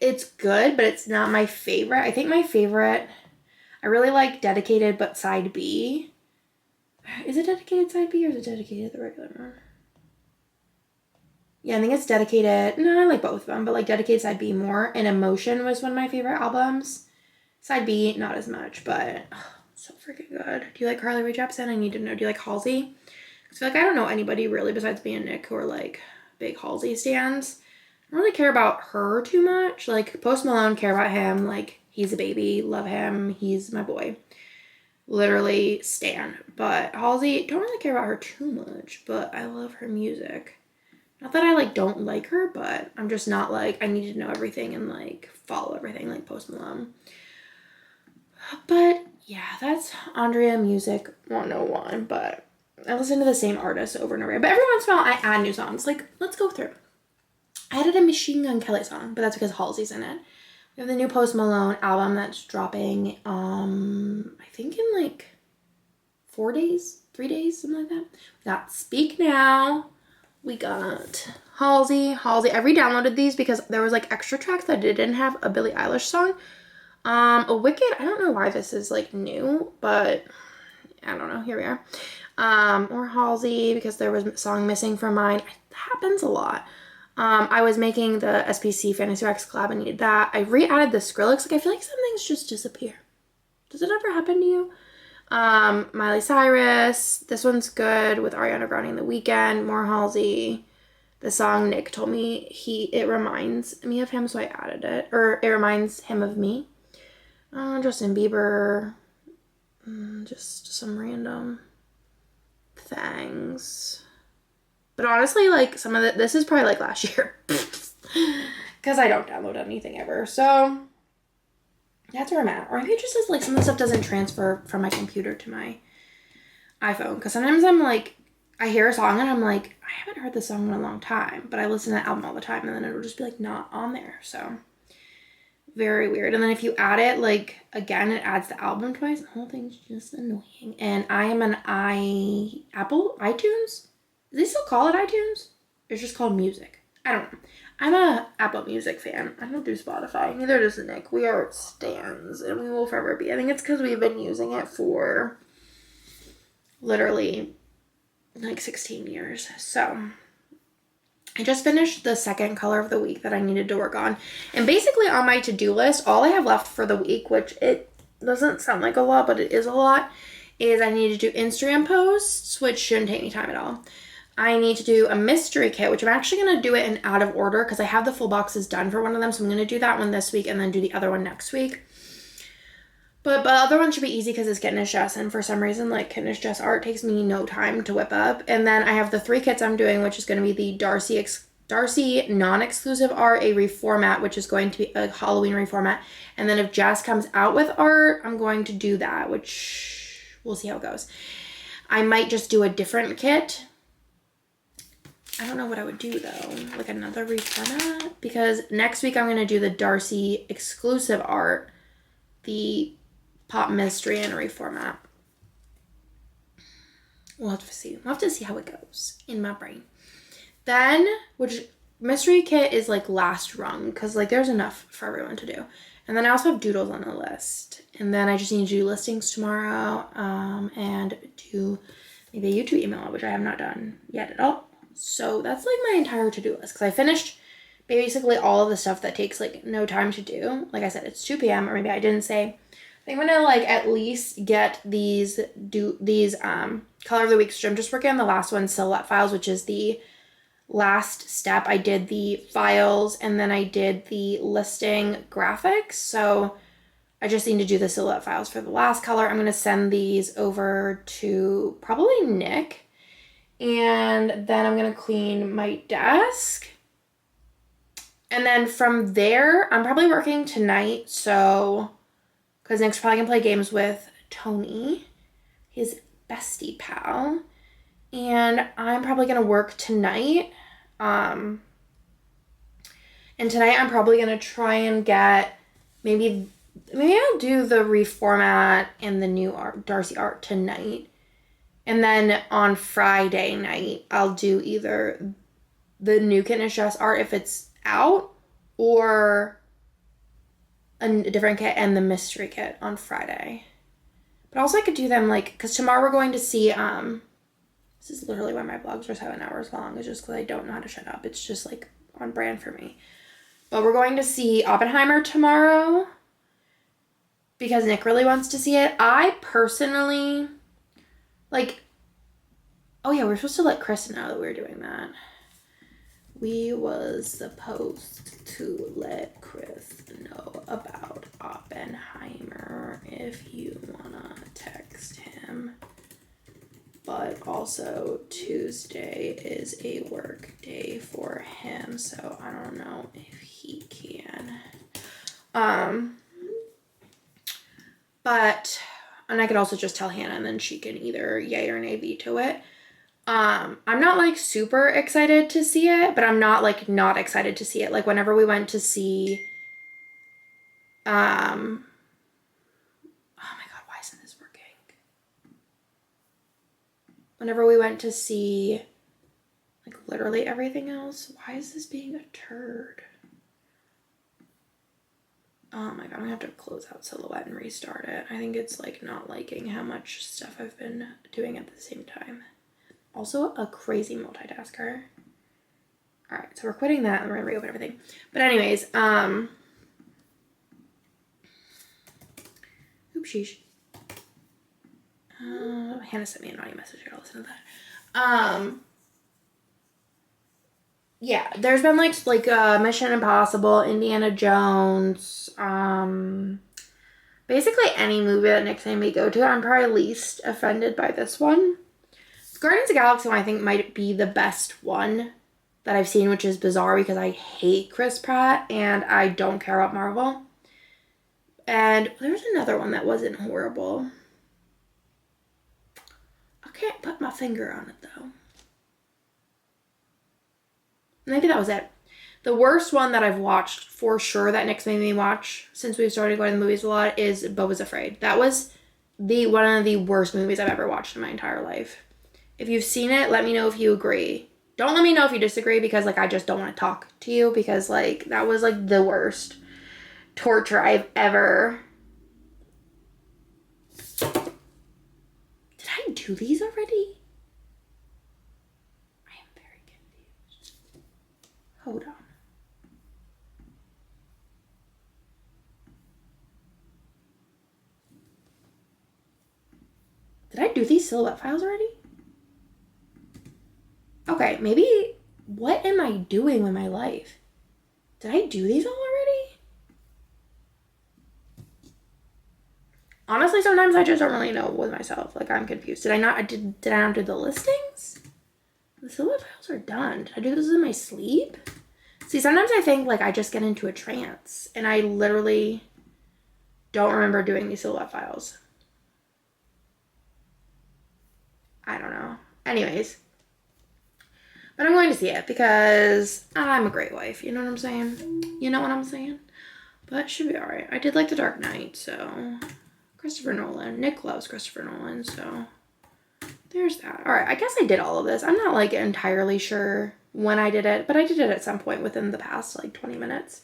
It's good, but it's not my favorite. I think my favorite, I really like Dedicated, but Side B. Is it Dedicated Side B or is it Dedicated the regular one? Yeah, I think it's Dedicated. No, I like both of them, but like Dedicated Side B more. And Emotion was one of my favorite albums. Side B, not as much, but so freaking good. Do you like Carly Rae Jepsen? I need to know. Do you like Halsey? I feel like I don't know anybody really besides me and Nick who are like big Halsey stans. I don't really care about her too much. Like, Post Malone, care about him. Like, he's a baby. Love him. He's my boy. Literally stan. But Halsey, don't really care about her too much. But I love her music. Not that I, like, don't like her, but I'm just not, like, I need to know everything and, like, follow everything like Post Malone. But, yeah, that's Andrea Music 101. But I listen to the same artist over and over. But every once in a while, I add new songs. Like, let's go through. I added a Machine Gun Kelly song, but that's because Halsey's in it. We have the new Post Malone album that's dropping, I think in like 3 days, something like that. We got Speak Now. We got Halsey. I re-downloaded these because there was like extra tracks that didn't have a Billie Eilish song. A Wicked, I don't know why this is like new, but I don't know. Here we are. Or Halsey because there was a song missing from mine. It happens a lot. I was making the SPC Fantasy Wax collab and needed that. I re-added the Skrillex. Like, I feel like some things just disappear. Does it ever happen to you? Miley Cyrus. This one's good with Ariana Grande and The Weeknd. More Halsey. The song Nick told me it reminds me of him, so I added it. Or it reminds him of me. Justin Bieber. Just some random things. But honestly, like some of this is probably like last year. Because I don't download anything ever. So that's where I'm at. Or maybe it just says like some of the stuff doesn't transfer from my computer to my iPhone. Because sometimes I'm like, I hear a song and I'm like, I haven't heard this song in a long time. But I listen to that album all the time and then it'll just be like not on there. So very weird. And then if you add it, like again, it adds the album twice. The whole thing's just annoying. And I am an Apple iTunes? Do they still call it iTunes? It's just called Music. I don't know. I'm a Apple Music fan. I don't do Spotify. Neither does Nick. We are stans, and we will forever be. I think it's because we've been using it for literally like 16 years. So I just finished the second color of the week that I needed to work on. And basically on my to-do list, all I have left for the week, which it doesn't sound like a lot, but it is a lot, is I need to do Instagram posts, which shouldn't take me time at all. I need to do a mystery kit, which I'm actually going to do it in out of order because I have the full boxes done for one of them. So I'm going to do that one this week and then do the other one next week. But the other one should be easy because it's Knish Jess. And for some reason, like Knish Jess art takes me no time to whip up. And then I have the 3 kits I'm doing, which is going to be the Darcy non-exclusive art, a reformat, which is going to be a Halloween reformat. And then if Jess comes out with art, I'm going to do that, which we'll see how it goes. I might just do a different kit. I don't know what I would do though, like another reformat, because next week I'm going to do the Darcy exclusive art, the Pop Mystery and reformat. We'll have to see. We'll have to see how it goes in my brain. Then, which mystery kit is like last rung, because like there's enough for everyone to do. And then I also have doodles on the list. And then I just need to do listings tomorrow, and do maybe a YouTube email, which I have not done yet at all. So that's like my entire to-do list, because I finished basically all of the stuff that takes like no time to do. Like I said, it's 2 p.m. or maybe I didn't say. I think I'm gonna like at least get these color of the week. So I'm just working on the last one, silhouette files, which is the last step. I did the files and then I did the listing graphics. So I just need to do the silhouette files for the last color. I'm gonna send these over to probably Nick. And then I'm going to clean my desk. And then from there, I'm probably working tonight. So, because Nick's probably going to play games with Tony, his bestie pal. And I'm probably going to work tonight. And tonight I'm probably going to try and get, maybe I'll do the reformat and the new Darcy art tonight. And then on Friday night, I'll do either the new Knish Jess art if it's out, or a different kit and the mystery kit on Friday. But also I could do them like, because tomorrow we're going to see, this is literally why my vlogs are 7 hours long. It's just because I don't know how to shut up. It's just like on brand for me. But we're going to see Oppenheimer tomorrow because Nick really wants to see it. I personally... like, oh yeah, we're supposed to let Chris know that we were doing that. We was supposed to let Chris know about Oppenheimer if you wanna text him. But also Tuesday is a work day for him, so I don't know if he can. But... and I could also just tell Hannah and then she can either yay or nay veto it. I'm not like super excited to see it, but I'm not like not excited to see it. Like whenever we went to see, oh my God, why isn't this working? Whenever we went to see like literally everything else, why is this being a turd? Oh my God, I'm gonna have to close out Silhouette and restart it. I think it's like not liking how much stuff I've been doing at the same time. Also a crazy multitasker. All right, so we're quitting that and we're gonna reopen everything. But anyways, oops, sheesh. Hannah sent me a naughty message. I gotta listen to that. Yeah, there's been like Mission Impossible, Indiana Jones, basically any movie that Nick's made me go to. I'm probably least offended by this one. Guardians of the Galaxy one I think might be the best one that I've seen, which is bizarre because I hate Chris Pratt and I don't care about Marvel. And there's another one that wasn't horrible. I can't put my finger on it though. Maybe that was it. The worst one that I've watched for sure that Nick's made me watch since we've started going to the movies a lot is Beau was Afraid. That was one of the worst movies I've ever watched in my entire life. If you've seen it, let me know if you agree. Don't let me know if you disagree because like I just don't want to talk to you because like that was like the worst torture I've ever. Did I do these already? Hold on. Did I do these silhouette files already? Okay, maybe what am I doing with my life? Did I do these all already? Honestly, sometimes I just don't really know with myself. Like I'm confused. Did I not do the listings? The silhouette files are done. Did I do this in my sleep? See, sometimes I think like I just get into a trance and I literally don't remember doing these silhouette files. I don't know. Anyways. But I'm going to see it because I'm a great wife. You know what I'm saying? You know what I'm saying? But it should be alright. I did like The Dark Knight, so. Christopher Nolan. Nick loves Christopher Nolan, so. There's that. Alright, I guess I did all of this. I'm not like entirely sure when I did it, but I did it at some point within the past like 20 minutes.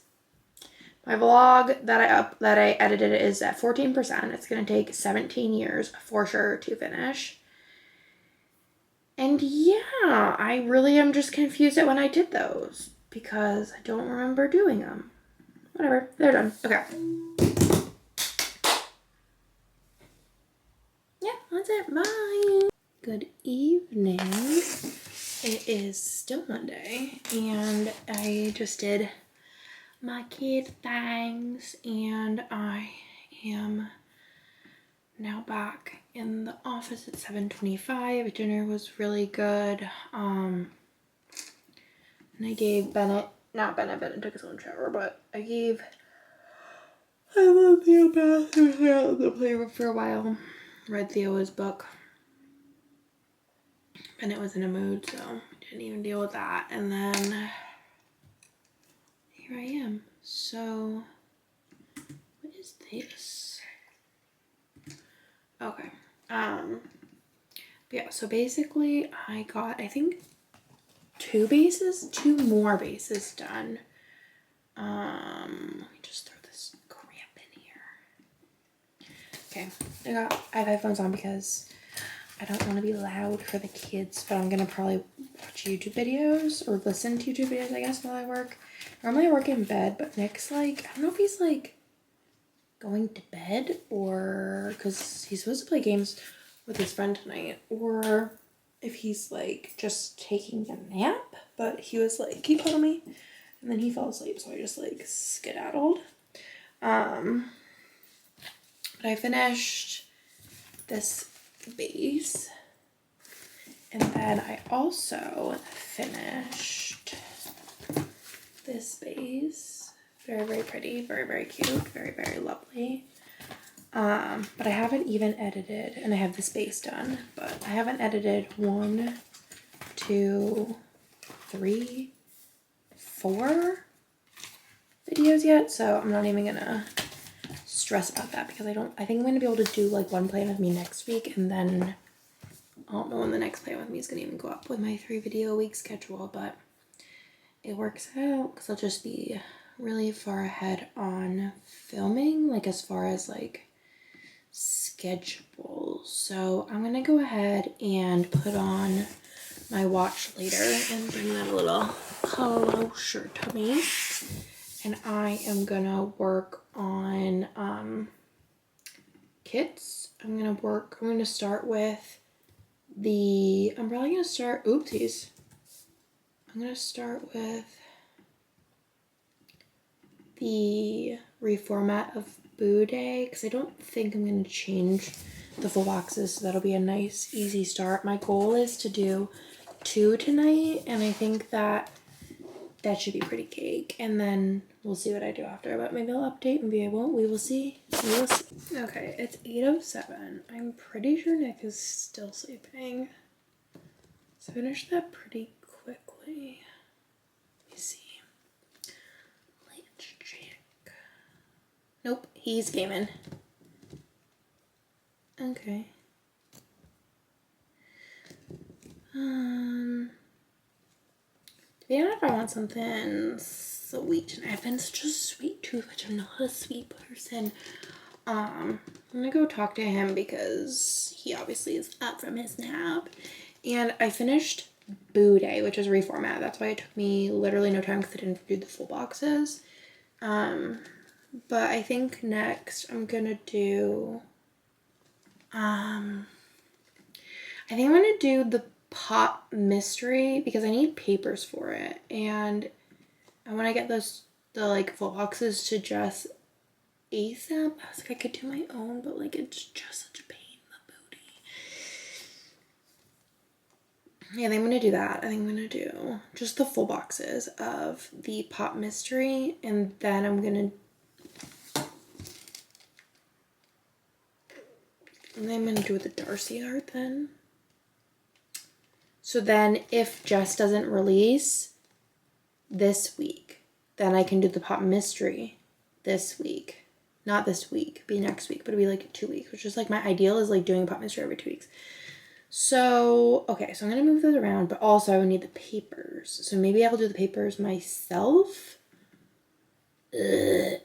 My vlog that I edited is at 14%. It's going to take 17 years for sure to finish. And yeah, I really am just confused at when I did those because I don't remember doing them. Whatever, they're done. Okay. Yeah, that's it. Bye. Good evening. It is still Monday and I just did my kid things and I am now back in the office at 7:25. Dinner was really good. And I gave Bennett took his own shower, but I love Theo Bathurst out of the playroom for a while. Read Theo's book. Bennett was in a mood, so didn't even deal with that. And then here I am. So what is this? Okay. Yeah, so basically I got, I think, two more bases done. Let me just throw this crap in here. Okay, I have headphones on because I don't want to be loud for the kids, but I'm gonna probably watch YouTube videos or listen to YouTube videos, I guess, while I work. Normally I work in bed, but Nick's like, I don't know if he's like going to bed or because he's supposed to play games with his friend tonight, or if he's like just taking a nap, but he was like, keep calling me, and then he fell asleep, so I just like skedaddled. But I finished this base, and then I also finished this base. Very, very pretty, very, very cute, very, very lovely. But I haven't even edited, and I have this base done, but I haven't edited 1, 2, 3, 4 videos yet, so I'm not even gonna stress about that because I think I'm gonna be able to do like one Plan With Me next week, and then I don't know when the next Plan With Me is gonna even go up with my 3 video a week schedule, but it works out because I'll just be really far ahead on filming, like as far as like schedule. So I'm gonna go ahead and put on my watch later and bring that a little closer to me, and I am gonna work on kits. I'm going to start with I'm probably going to start, oopsies. I'm going to start with the reformat of Boo Day, because I don't think I'm going to change the full boxes, so that'll be a nice, easy start. My goal is to do 2 tonight, and I think that should be pretty cake, and then we'll see what I do after, but maybe I'll update, maybe I won't, we will see. Okay, it's 8:07. I'm pretty sure Nick is still sleeping, so I finished that pretty quickly. Let me see. Let's check. Nope, he's gaming. Okay. Yeah, if I want something sweet, and I've been such a sweet tooth, which I'm not a sweet person. I'm gonna go talk to him because he obviously is up from his nap. And I finished Boo Day, which is a reformat. That's why it took me literally no time because I didn't do the full boxes. But I think next I'm gonna do, I think I'm gonna do the Pop Mystery because I need papers for it, and I want to get the like full boxes to Jess ASAP. I was like, I could do my own, but like it's just such a pain in the booty. Yeah, I think I'm gonna do that. I think I'm gonna do just the full boxes of the Pop Mystery, and then I'm gonna do the Darcy art then. So then if Jess doesn't release this week, then I can do the Pop Mystery this week. Not this week, be next week, but it'll be like 2 weeks, which is like my ideal is like doing a Pop Mystery every 2 weeks. So, okay, so I'm going to move those around, but also I would need the papers. So maybe I'll do the papers myself. Ugh.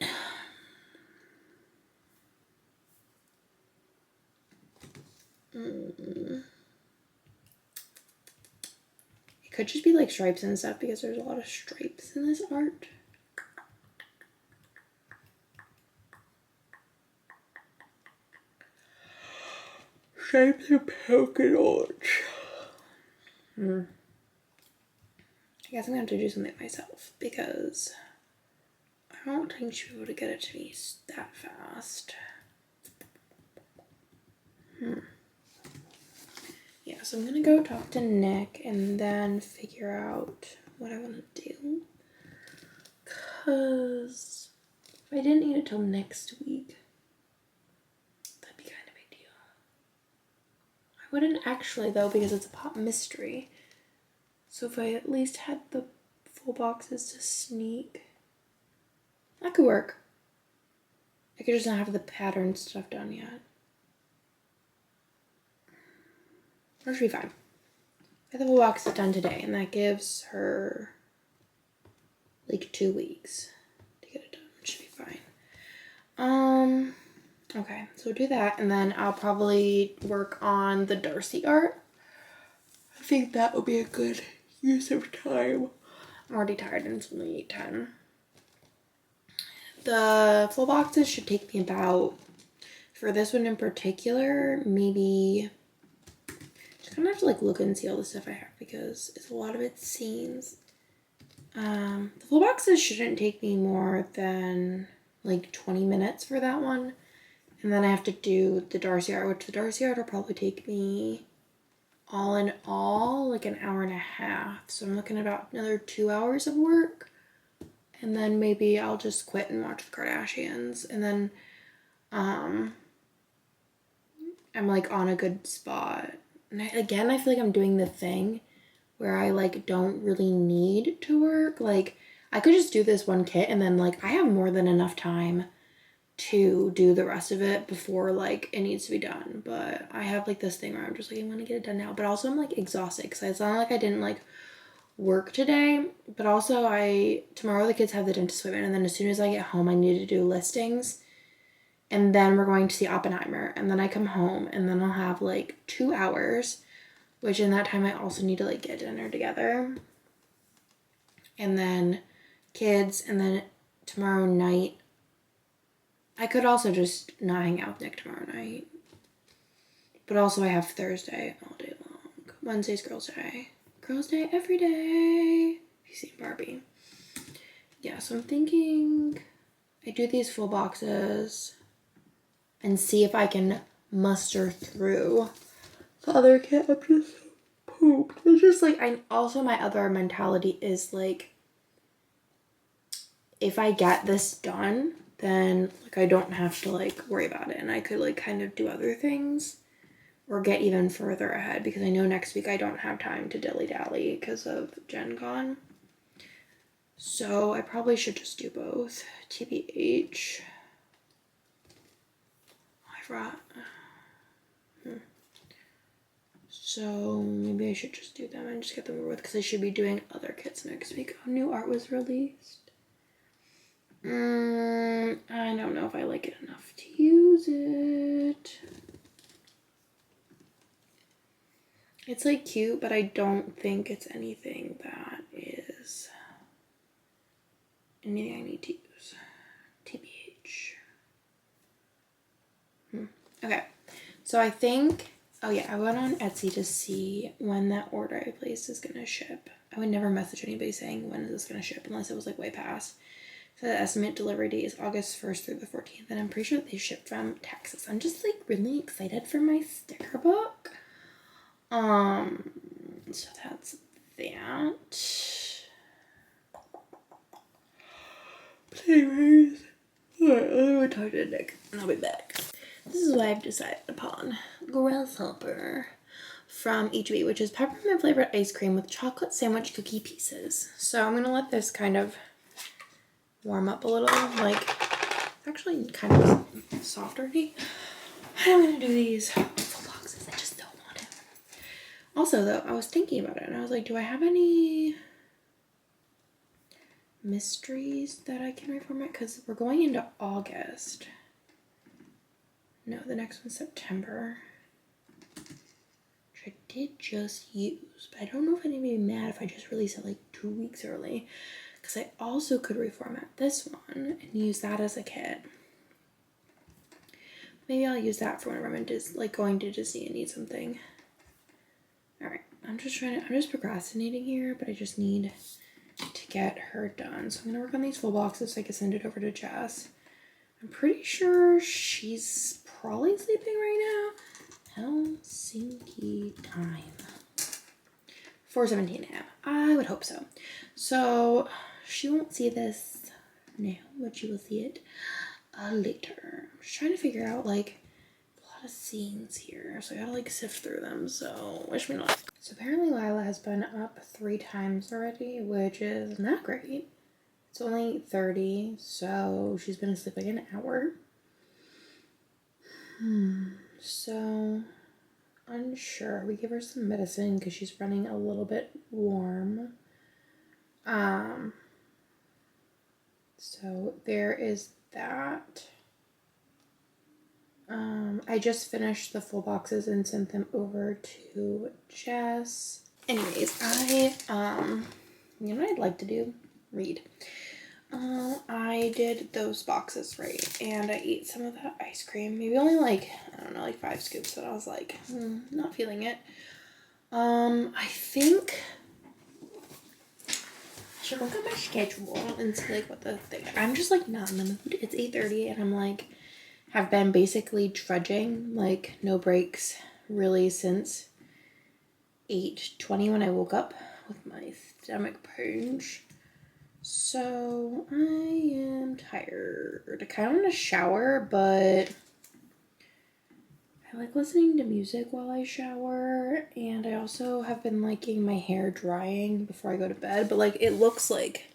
It could just be like stripes and stuff because there's a lot of stripes in this art. Stripes and polka dots. I guess I'm gonna have to do something myself because I don't think she'll be able to get it to me that fast. Yeah, so I'm gonna go talk to Nick and then figure out what I want to do. Cause if I didn't need it till next week, that'd be kind of a big deal. I wouldn't actually though, because it's a Pop Mystery. So if I at least had the full boxes to sneak, that could work. I could just not have the pattern stuff done yet. That should be fine. I have the full box done today, and that gives her like 2 weeks to get it done. It should be fine. Okay, so do that, and then I'll probably work on the Darcy art. I think that will be a good use of time. I'm already tired and it's only 8:10. The full boxes should take me about, for this one in particular, maybe, just kind of have to like look and see all the stuff I have because it's a lot of it's scenes. The full boxes shouldn't take me more than like 20 minutes for that one. And then I have to do the Darcy art, which the Darcy art will probably take me all in all like an hour and a half. So I'm looking at about another 2 hours of work. And then maybe I'll just quit and watch the Kardashians. And then I'm like on a good spot. And I feel like I'm doing the thing where I like don't really need to work. Like I could just do this one kit and then like I have more than enough time to do the rest of it before like it needs to be done. But I have like this thing where I'm just like, I want to get it done now. But also I'm like exhausted because it's not like I didn't like work today. But also tomorrow the kids have the dentist appointment, and then as soon as I get home I need to do listings. And then we're going to see Oppenheimer, and then I come home and then I'll have like 2 hours, which in that time I also need to like get dinner together. And then kids, and then tomorrow night I could also just not hang out with Nick tomorrow night. But also I have Thursday all day long. Wednesday's girls' day. Girls' day every day. Have you seen Barbie? Yeah, so I'm thinking I do these full boxes and see if I can muster through the other kit. I'm just pooped. It's just like, my other mentality is like, if I get this done, then like I don't have to like worry about it, and I could like kind of do other things or get even further ahead, because I know next week I don't have time to dilly-dally because of Gen Con. So I probably should just do both. TBH. I forgot. So maybe I should just do them and just get them over with, because I should be doing other kits next week. Oh, new art was released. I don't know if I like it enough to use it. It's like cute, but I don't think it's anything that is anything I need to use. TBH. Okay, so I think, oh yeah, I went on Etsy to see when that order I placed is gonna ship. I would never message anybody saying when is this gonna ship unless it was like way past. So the estimate delivery date is August 1st through the 14th, and I'm pretty sure they shipped from Texas. I'm just like really excited for my sticker book. So that's that. Anyways, alright, let me talk to Nick and I'll be back. This is what I've decided upon. Grasshopper from HEB, which is peppermint flavored ice cream with chocolate sandwich cookie pieces. So I'm gonna let this kind of warm up a little, like actually kind of softer. I'm gonna do these full boxes. I just don't want it. Also though, I was thinking about it and I was like, do I have any mysteries that I can reformat? Because we're going into August. No, the next one's September, which I did just use, but I don't know if anybody would be mad if I just release it like 2 weeks early, because I also could reformat this one and use that as a kit. Maybe I'll use that for whenever I'm like going to Disney and need something. All right, I'm just procrastinating here, but I just need to get her done. So I'm gonna work on these full boxes so I can send it over to Jess. I'm pretty sure she's probably sleeping right now. Helsinki time. 4:17 a.m. I would hope so. So she won't see this now, but she will see it later. I'm just trying to figure out like a lot of scenes here, so I gotta like sift through them. So wish me luck. So apparently Lila has been up 3 times already, which is not great. It's only 8:30, so she's been asleep like an hour. So unsure. We give her some medicine because she's running a little bit warm. So there is that. I just finished the full boxes and sent them over to Jess. Anyways, you know what I'd like to do? Read. I did those boxes right, and I ate some of that ice cream. Maybe only like, I don't know, like 5 scoops, but I was like, not feeling it. I think I should look at my schedule and see like what the thing. I'm just like not in the mood. It's 8:30, and I'm like, have been basically trudging, like no breaks really since 8:20 when I woke up with my stomach pains. So I am tired. I kind of want to shower, but I like listening to music while I shower, and I also have been liking my hair drying before I go to bed, but like it looks like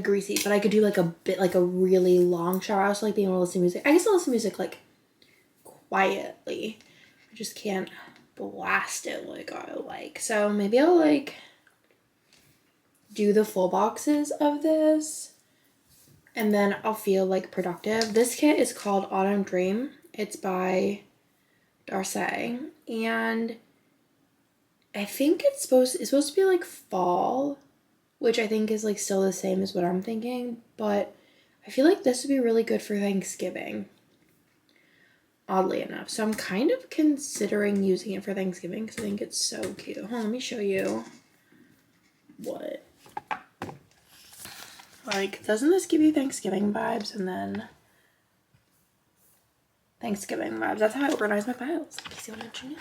greasy, but I could do like a bit like a really long shower. I also like being able to listen to music. I guess I'll listen to music like quietly. I just can't blast it like I like. So maybe I'll like do the full boxes of this and then I'll feel like productive. This kit is called Autumn Dream. It's by Darcy, and I think it's supposed to be like fall, which I think is like still the same as what I'm thinking, but I feel like this would be really good for Thanksgiving. Oddly enough. So I'm kind of considering using it for Thanksgiving because I think it's so cute. Hold on, let me show you what. Like, doesn't this give you Thanksgiving vibes? And then Thanksgiving vibes. That's how I organize my files. In case you want to know.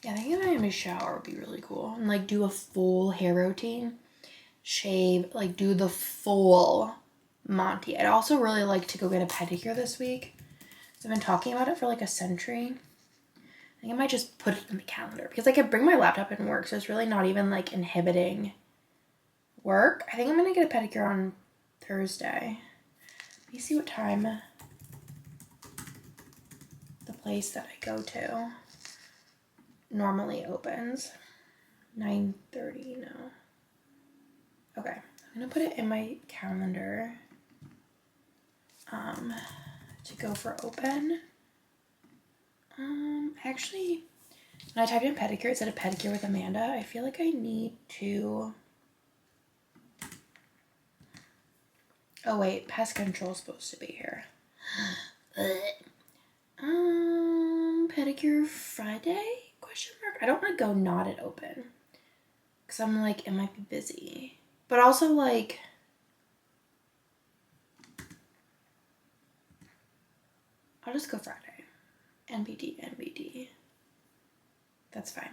Yeah, I think if I have a shower would be really cool. And like do a full hair routine. Shave, like do the full Monty. I'd also really like to go get a pedicure this week. I've been talking about it for like a century. I think I might just put it in the calendar because I could bring my laptop and work, so it's really not even like inhibiting work. I think I'm gonna get a pedicure on Thursday. Let me see what time the place that I go to normally opens. 9:30, no. Okay, I'm gonna put it in my calendar to go for open. Actually, when I typed in pedicure, it said a pedicure with Amanda. I feel like I need to... Oh wait, pest control is supposed to be here. Pedicure Friday? Question mark. I don't want to go not at open. Because I'm like, it might be busy. But also like... I'll just go Friday. NBD. That's fine.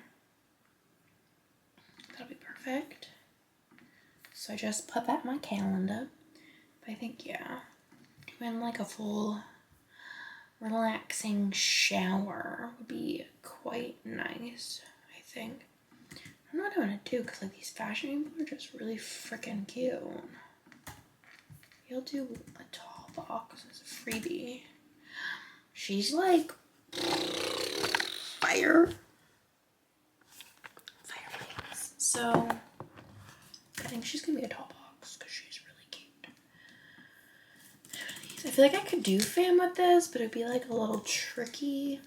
That'll be perfect. So I just put that in my calendar. But I think, yeah, doing like a full relaxing shower would be quite nice, I think. I don't know what I want to do because like these fashion people are just really freaking cute. You'll do a tall box as a freebie. She's like fire. So I think she's gonna be a tall box because she's really cute. I feel like I could do fam with this, but it'd be like a little tricky.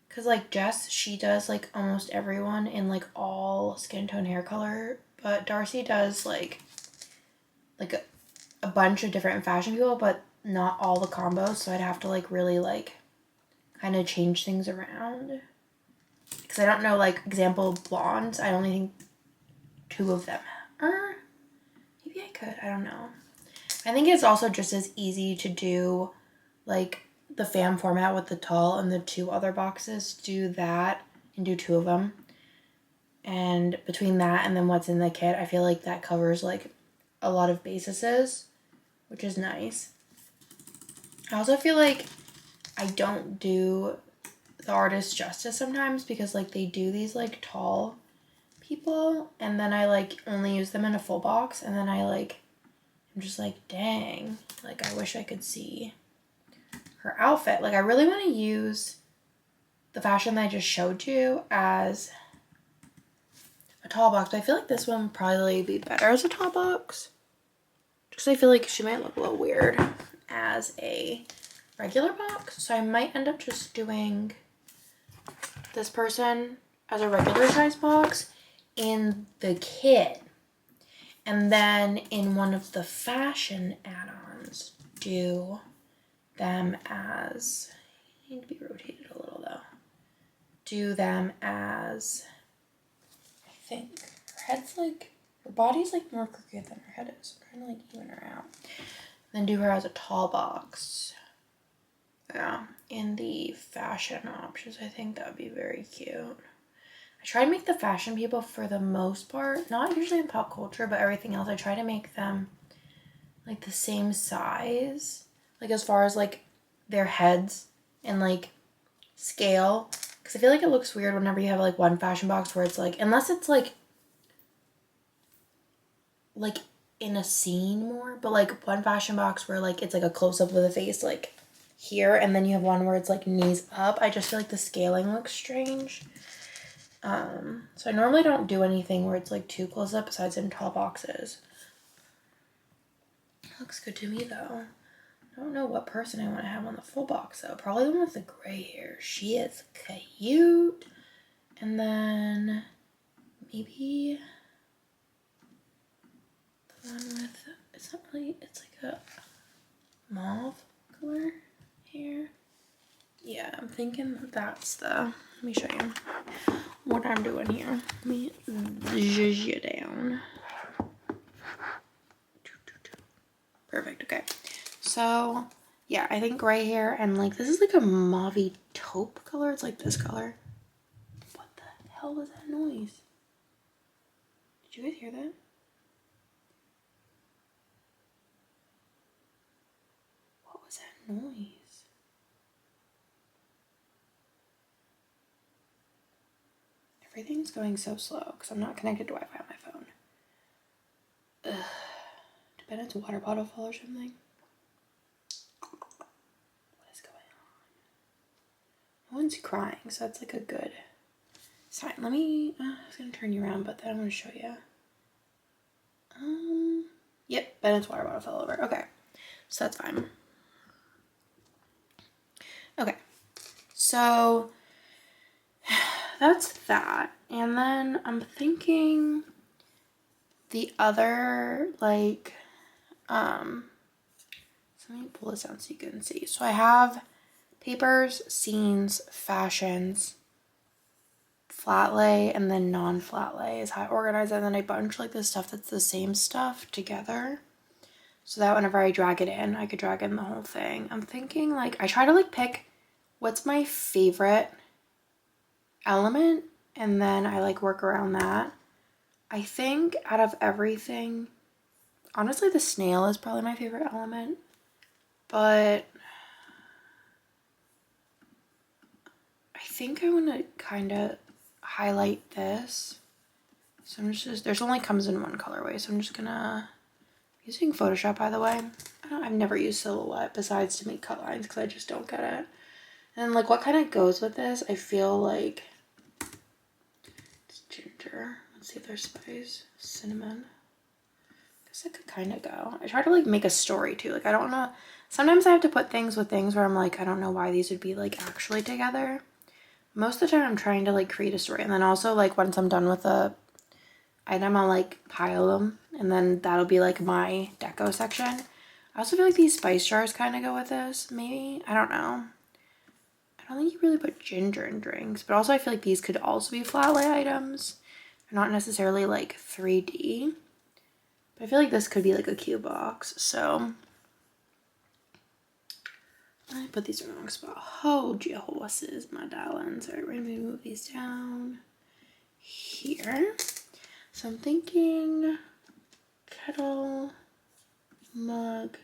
Cause like Jess, she does like almost everyone in like all skin tone hair color, but Darcy does like a bunch of different fashion people, but not all the combos. So I'd have to like really like kind of change things around. Because I don't know, like example blondes, I only think 2 of them. Maybe I could, I don't know. I think it's also just as easy to do like the fam format with the tall and the 2 other boxes. Do that and do 2 of them. And between that and then what's in the kit, I feel like that covers like a lot of bases, which is nice. I also feel like I don't do the artist justice sometimes because like they do these like tall people and then I like only use them in a full box and then I'm just like, dang, like I wish I could see her outfit. Like I really want to use the fashion that I just showed you as a tall box, but I feel like this one would probably be better as a tall box. Just I feel like she might look a little weird as a regular box. So I might end up just doing this person as a regular size box in the kit. And then in one of the fashion add-ons, do them as, I need to be rotated a little though. Do them as, I think, her head's like, her body's like more crooked than her head is. I'm trying to like even her out. Then do her as a tall box. Yeah, in the fashion options, I think that would be very cute. I try to make the fashion people for the most part, not usually in pop culture, but everything else, I try to make them like the same size. Like as far as like their heads and like scale. Because I feel like it looks weird whenever you have like one fashion box where it's like, unless it's like in a scene more, but like one fashion box where like it's like a close-up of the face like here, and then you have one where it's like knees up. I just feel like the scaling looks strange. So I normally don't do anything where it's like too close up besides in tall boxes. Looks good to me though. I don't know what person I want to have on the full box though. Probably the one with the gray hair. She is cute. And then maybe the one with it's not really, it's like a mauve color here. Yeah, I'm thinking that's the, let me show you what I'm doing here. Let me zhuzh you down. Perfect, okay. So, yeah, I think right here, and like, this is like a mauve taupe color. It's like this color. What the hell was that noise? Did you guys hear that? What was that noise? Everything's going so slow because I'm not connected to Wi-Fi on my phone. Ugh. Did Bennett's water bottle fall or something? What is going on? No one's crying, so that's like a good sign. Let me, I was gonna turn you around, but then I'm gonna show you. Yep, Bennett's water bottle fell over. Okay, so that's fine. Okay, so that's that. And then I'm thinking the other, like, so let me pull this out so you can see. So I have papers, scenes, fashions, flat lay, and then non-flat lay is how I organize it. And then I bunch like this stuff that's the same stuff together, so that whenever I drag it in, I could drag in the whole thing. I'm thinking, like, I try to like pick what's my favorite element, and then I like work around that. I think out of everything, honestly, the snail is probably my favorite element, but I think I want to kind of highlight this. So I'm just, there's only comes in one colorway, so I'm just gonna, using Photoshop, by the way. I've never used Silhouette besides to make cut lines because I just don't get it. And like, what kind of goes with this? I feel like it's ginger. Let's see if there's spice. Cinnamon. I guess it could kind of go. I try to like make a story too. Like, I don't know. Sometimes I have to put things with things where I'm like, I don't know why these would be like actually together. Most of the time I'm trying to like create a story. And then also like once I'm done with a item, I'll like pile them. And then that'll be like my deco section. I also feel like these spice jars kind of go with this. Maybe. I don't know. I don't think you really put ginger in drinks, but also I feel like these could also be flat lay items. They're not necessarily like 3D, but I feel like this could be like a cute box. So I put these in the wrong spot. Hold your horses, my darlings. All right, we're gonna move these down here. So I'm thinking kettle, mug.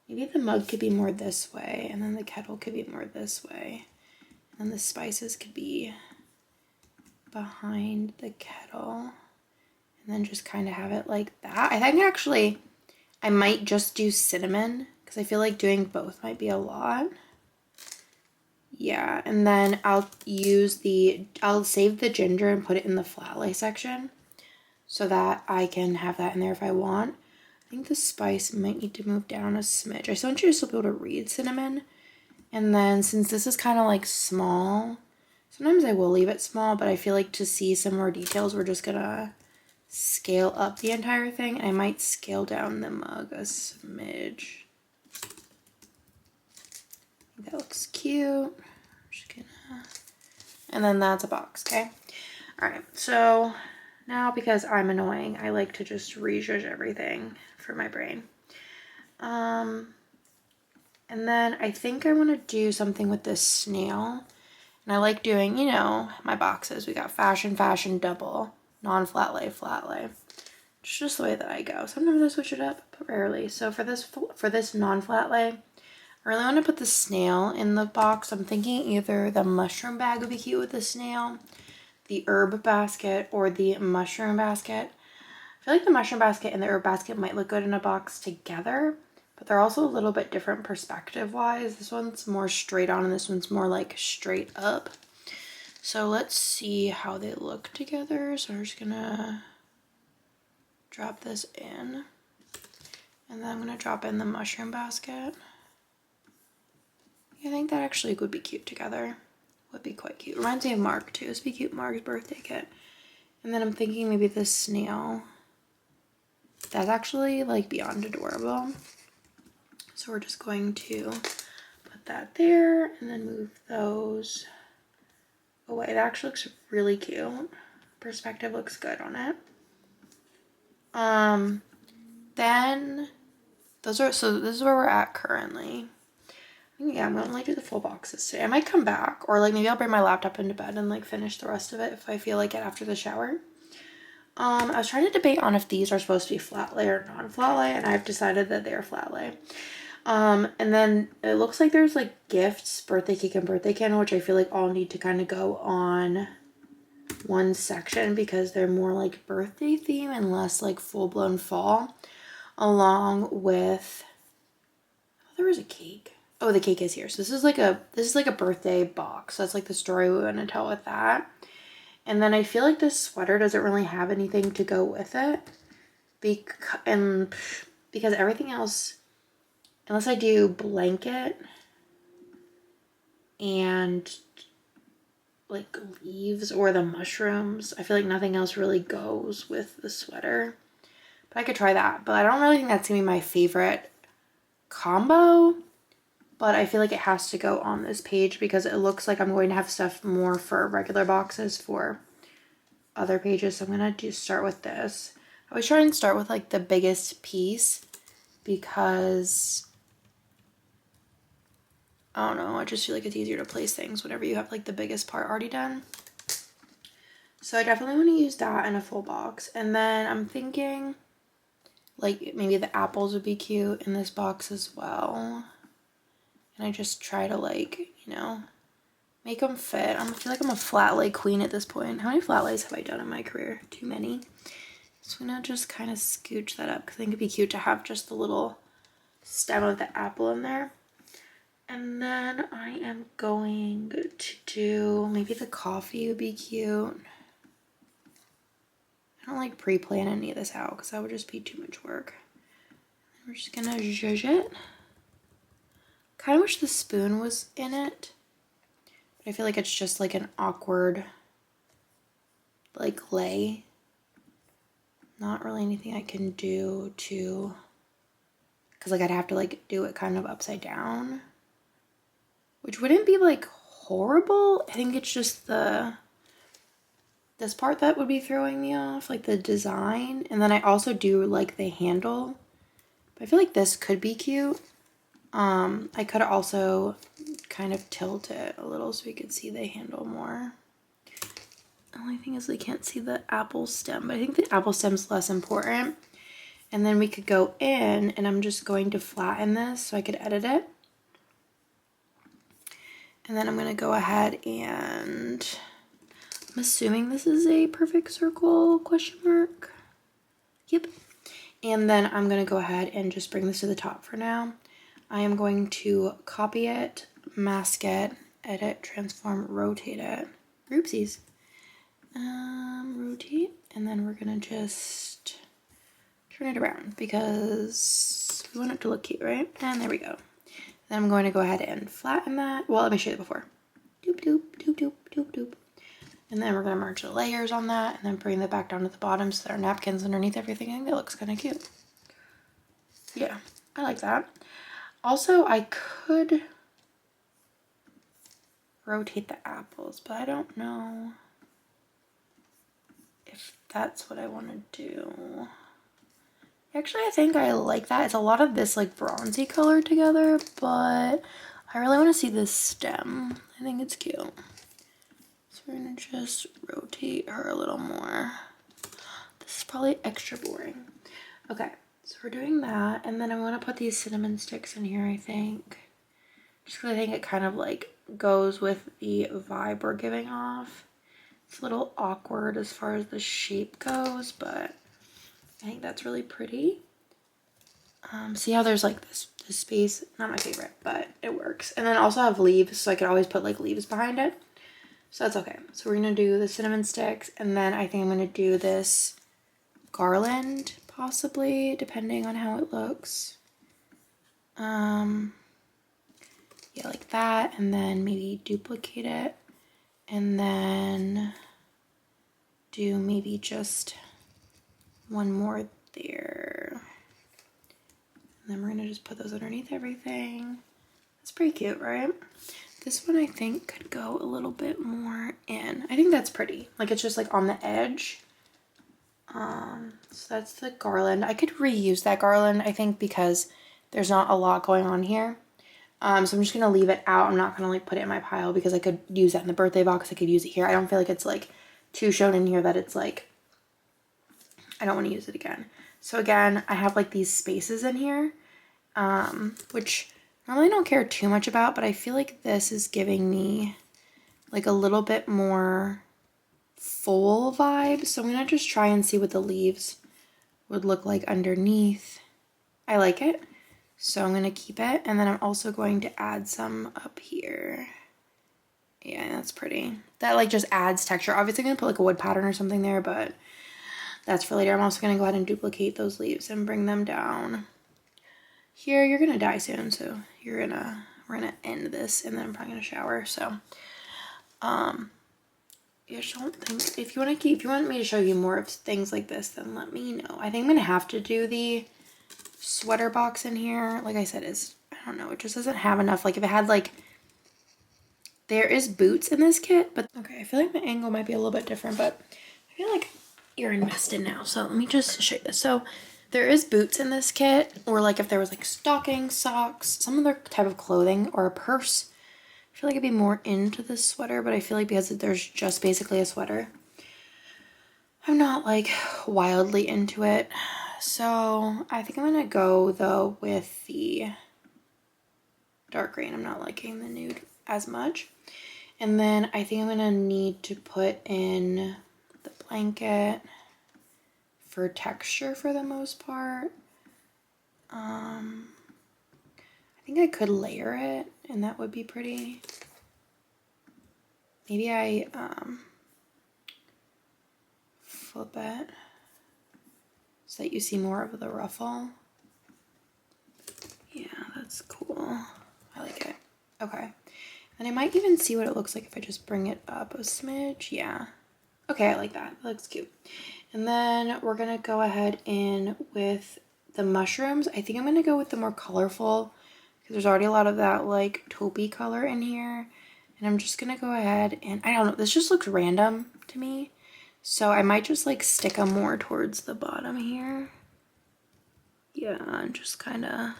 Maybe the mug could be more this way, and then the kettle could be more this way. And the spices could be behind the kettle. And then just kind of have it like that. I think actually I might just do cinnamon because I feel like doing both might be a lot. Yeah, and then I'll save the ginger and put it in the flat lay section so that I can have that in there if I want. I think the spice might need to move down a smidge. I still want you to still be able to read cinnamon. And then since this is kind of like small, sometimes I will leave it small, but I feel like to see some more details, we're just gonna scale up the entire thing. I might scale down the mug a smidge. I think that looks cute. I'm just gonna, and then that's a box, okay? All right, so now because I'm annoying, I like to just rejudge everything for my brain. And then I think I want to do something with this snail. And I like doing, you know, my boxes. We got fashion, fashion, double, non-flat lay, flat lay. It's just the way that I go. Sometimes I switch it up, but rarely. So for this non-flat lay, I really want to put the snail in the box. I'm thinking either the mushroom bag would be cute with the snail, the herb basket, or the mushroom basket. I feel like the mushroom basket and the herb basket might look good in a box together, but they're also a little bit different perspective-wise. This one's more straight on and this one's more like straight up. So let's see how they look together. So I'm just gonna drop this in. And then I'm gonna drop in the mushroom basket. I think that actually would be cute together. Would be quite cute. Reminds me of Mark too. This would be cute, Mark's birthday kit. And then I'm thinking maybe this snail That's actually like beyond adorable. So we're just going to put that there and then move those away. That actually looks really cute. Perspective looks good on it. Then those are, so this is where we're at currently. Yeah, I'm gonna only do the full boxes today. I might come back, or like maybe I'll bring my laptop into bed and like finish the rest of it if I feel like it after the shower. I was trying to debate on if these are supposed to be flat lay or non-flat lay, and I've decided that they are flat lay. And then it looks like there's like gifts, birthday cake and birthday candle, which I feel like all need to kind of go on one section because they're more like birthday theme and less like full-blown fall, along with, oh, there was a cake. Oh, the cake is here. So this is like a birthday box. That's like the story we want to tell with that. And then I feel like this sweater doesn't really have anything to go with it. Because everything else, unless I do blanket and like leaves or the mushrooms, I feel like nothing else really goes with the sweater. But I could try that. But I don't really think that's gonna be my favorite combo. But I feel like it has to go on this page because it looks like I'm going to have stuff more for regular boxes for other pages. So I'm gonna just start with this. I always try and start with like the biggest piece because I don't know, I just feel like it's easier to place things whenever you have like the biggest part already done. So I definitely want to use that in a full box. And then I'm thinking like maybe the apples would be cute in this box as well. And I just try to like, you know, make them fit. I feel like I'm a flat lay queen at this point. How many flat lays have I done in my career? Too many. So I'm gonna just kind of scooch that up because I think it'd be cute to have just the little stem of the apple in there. And then I am going to do, maybe the coffee would be cute. I don't like pre-plan any of this out because that would just be too much work. We're just gonna zhuzh it. Kind of wish the spoon was in it, but I feel like it's just like an awkward like lay. Not really anything I can do to, because like I'd have to like do it kind of upside down, which wouldn't be like horrible. I think it's just this part that would be throwing me off, like the design. And then I also do like the handle, but I feel like this could be cute. I could also kind of tilt it a little so we could see the handle more. The only thing is we can't see the apple stem, but I think the apple stem's less important. And then we could go in, and I'm just going to flatten this so I could edit it. And then I'm going to go ahead and, I'm assuming this is a perfect circle, question mark. Yep. And then I'm going to go ahead and just bring this to the top for now. I am going to copy it, mask it, edit, transform, rotate it. Oopsies. Rotate, and then we're gonna just turn it around because we want it to look cute, right? And there we go. Then I'm going to go ahead and flatten that. Well, let me show you before. Doop, doop, doop, doop, doop, doop. And then we're gonna merge the layers on that and then bring that back down to the bottom so there are napkins underneath everything. I think that looks kind of cute. Yeah, I like that. Also, I could rotate the apples, but I don't know if that's what I want to do. Actually, I think I like that. It's a lot of this like bronzy color together, but I really want to see this stem. I think it's cute. So we're gonna just rotate her a little more. This is probably extra boring. Okay, so we're doing that, and then I'm gonna put these cinnamon sticks in here, I think. Just because I think it kind of like goes with the vibe we're giving off. It's a little awkward as far as the shape goes, but I think that's really pretty. See how there's like this space? Not my favorite, but it works. And then I also have leaves, so I could always put like leaves behind it. So that's okay. So we're gonna do the cinnamon sticks, and then I think I'm gonna do this garland, possibly, depending on how it looks. Yeah, like that, and then maybe duplicate it, and then do maybe just one more there. And then we're gonna just put those underneath everything. That's pretty cute, right? This one I think could go a little bit more in. I think that's pretty. Like it's just like on the edge. So that's the garland. I could reuse that garland, I think, because there's not a lot going on here. So I'm just gonna leave it out. I'm not gonna like put it in my pile because I could use that in the birthday box. I could use it here. I don't feel like it's like too shown in here that it's like, I don't want to use it again. So again, I have like these spaces in here, which normally I don't care too much about, but I feel like this is giving me like a little bit more full vibe. So I'm gonna just try and see what the leaves would look like underneath. I like it, so I'm gonna keep it. And then I'm also going to add some up here. Yeah, that's pretty. That like just adds texture. Obviously I'm gonna put like a wood pattern or something there, but that's for later. I'm also gonna go ahead and duplicate those leaves and bring them down. Here, you're gonna die soon, so we're gonna end this and then I'm probably gonna shower. So I just don't think, if you want me to show you more of things like this, then let me know. I think I'm gonna have to do the sweater box in here. Like I said, I don't know, it just doesn't have enough. Like if it had like, there is boots in this kit, but okay, I feel like my angle might be a little bit different, but I feel like you're invested now. So let me just show you this. So there is boots in this kit, or like if there was like stockings, socks, some other type of clothing, or a purse. I feel like I'd be more into this sweater, but I feel like because there's just basically a sweater, I'm not like wildly into it. So I think I'm gonna go though with the dark green. I'm not liking the nude as much. And then I think I'm gonna need to put in the blanket for texture for the most part. I think I could layer it and that would be pretty. Maybe I flip it so that you see more of the ruffle. Yeah, that's cool. I like it. Okay. And I might even see what it looks like if I just bring it up a smidge. Yeah. Okay, I like that. That looks cute. And then we're gonna go ahead in with the mushrooms. I think I'm gonna go with the more colorful because there's already a lot of that like taupey color in here. And I'm just gonna go ahead and, I don't know, this just looks random to me. So I might just like stick them more towards the bottom here. Yeah, and just kind of,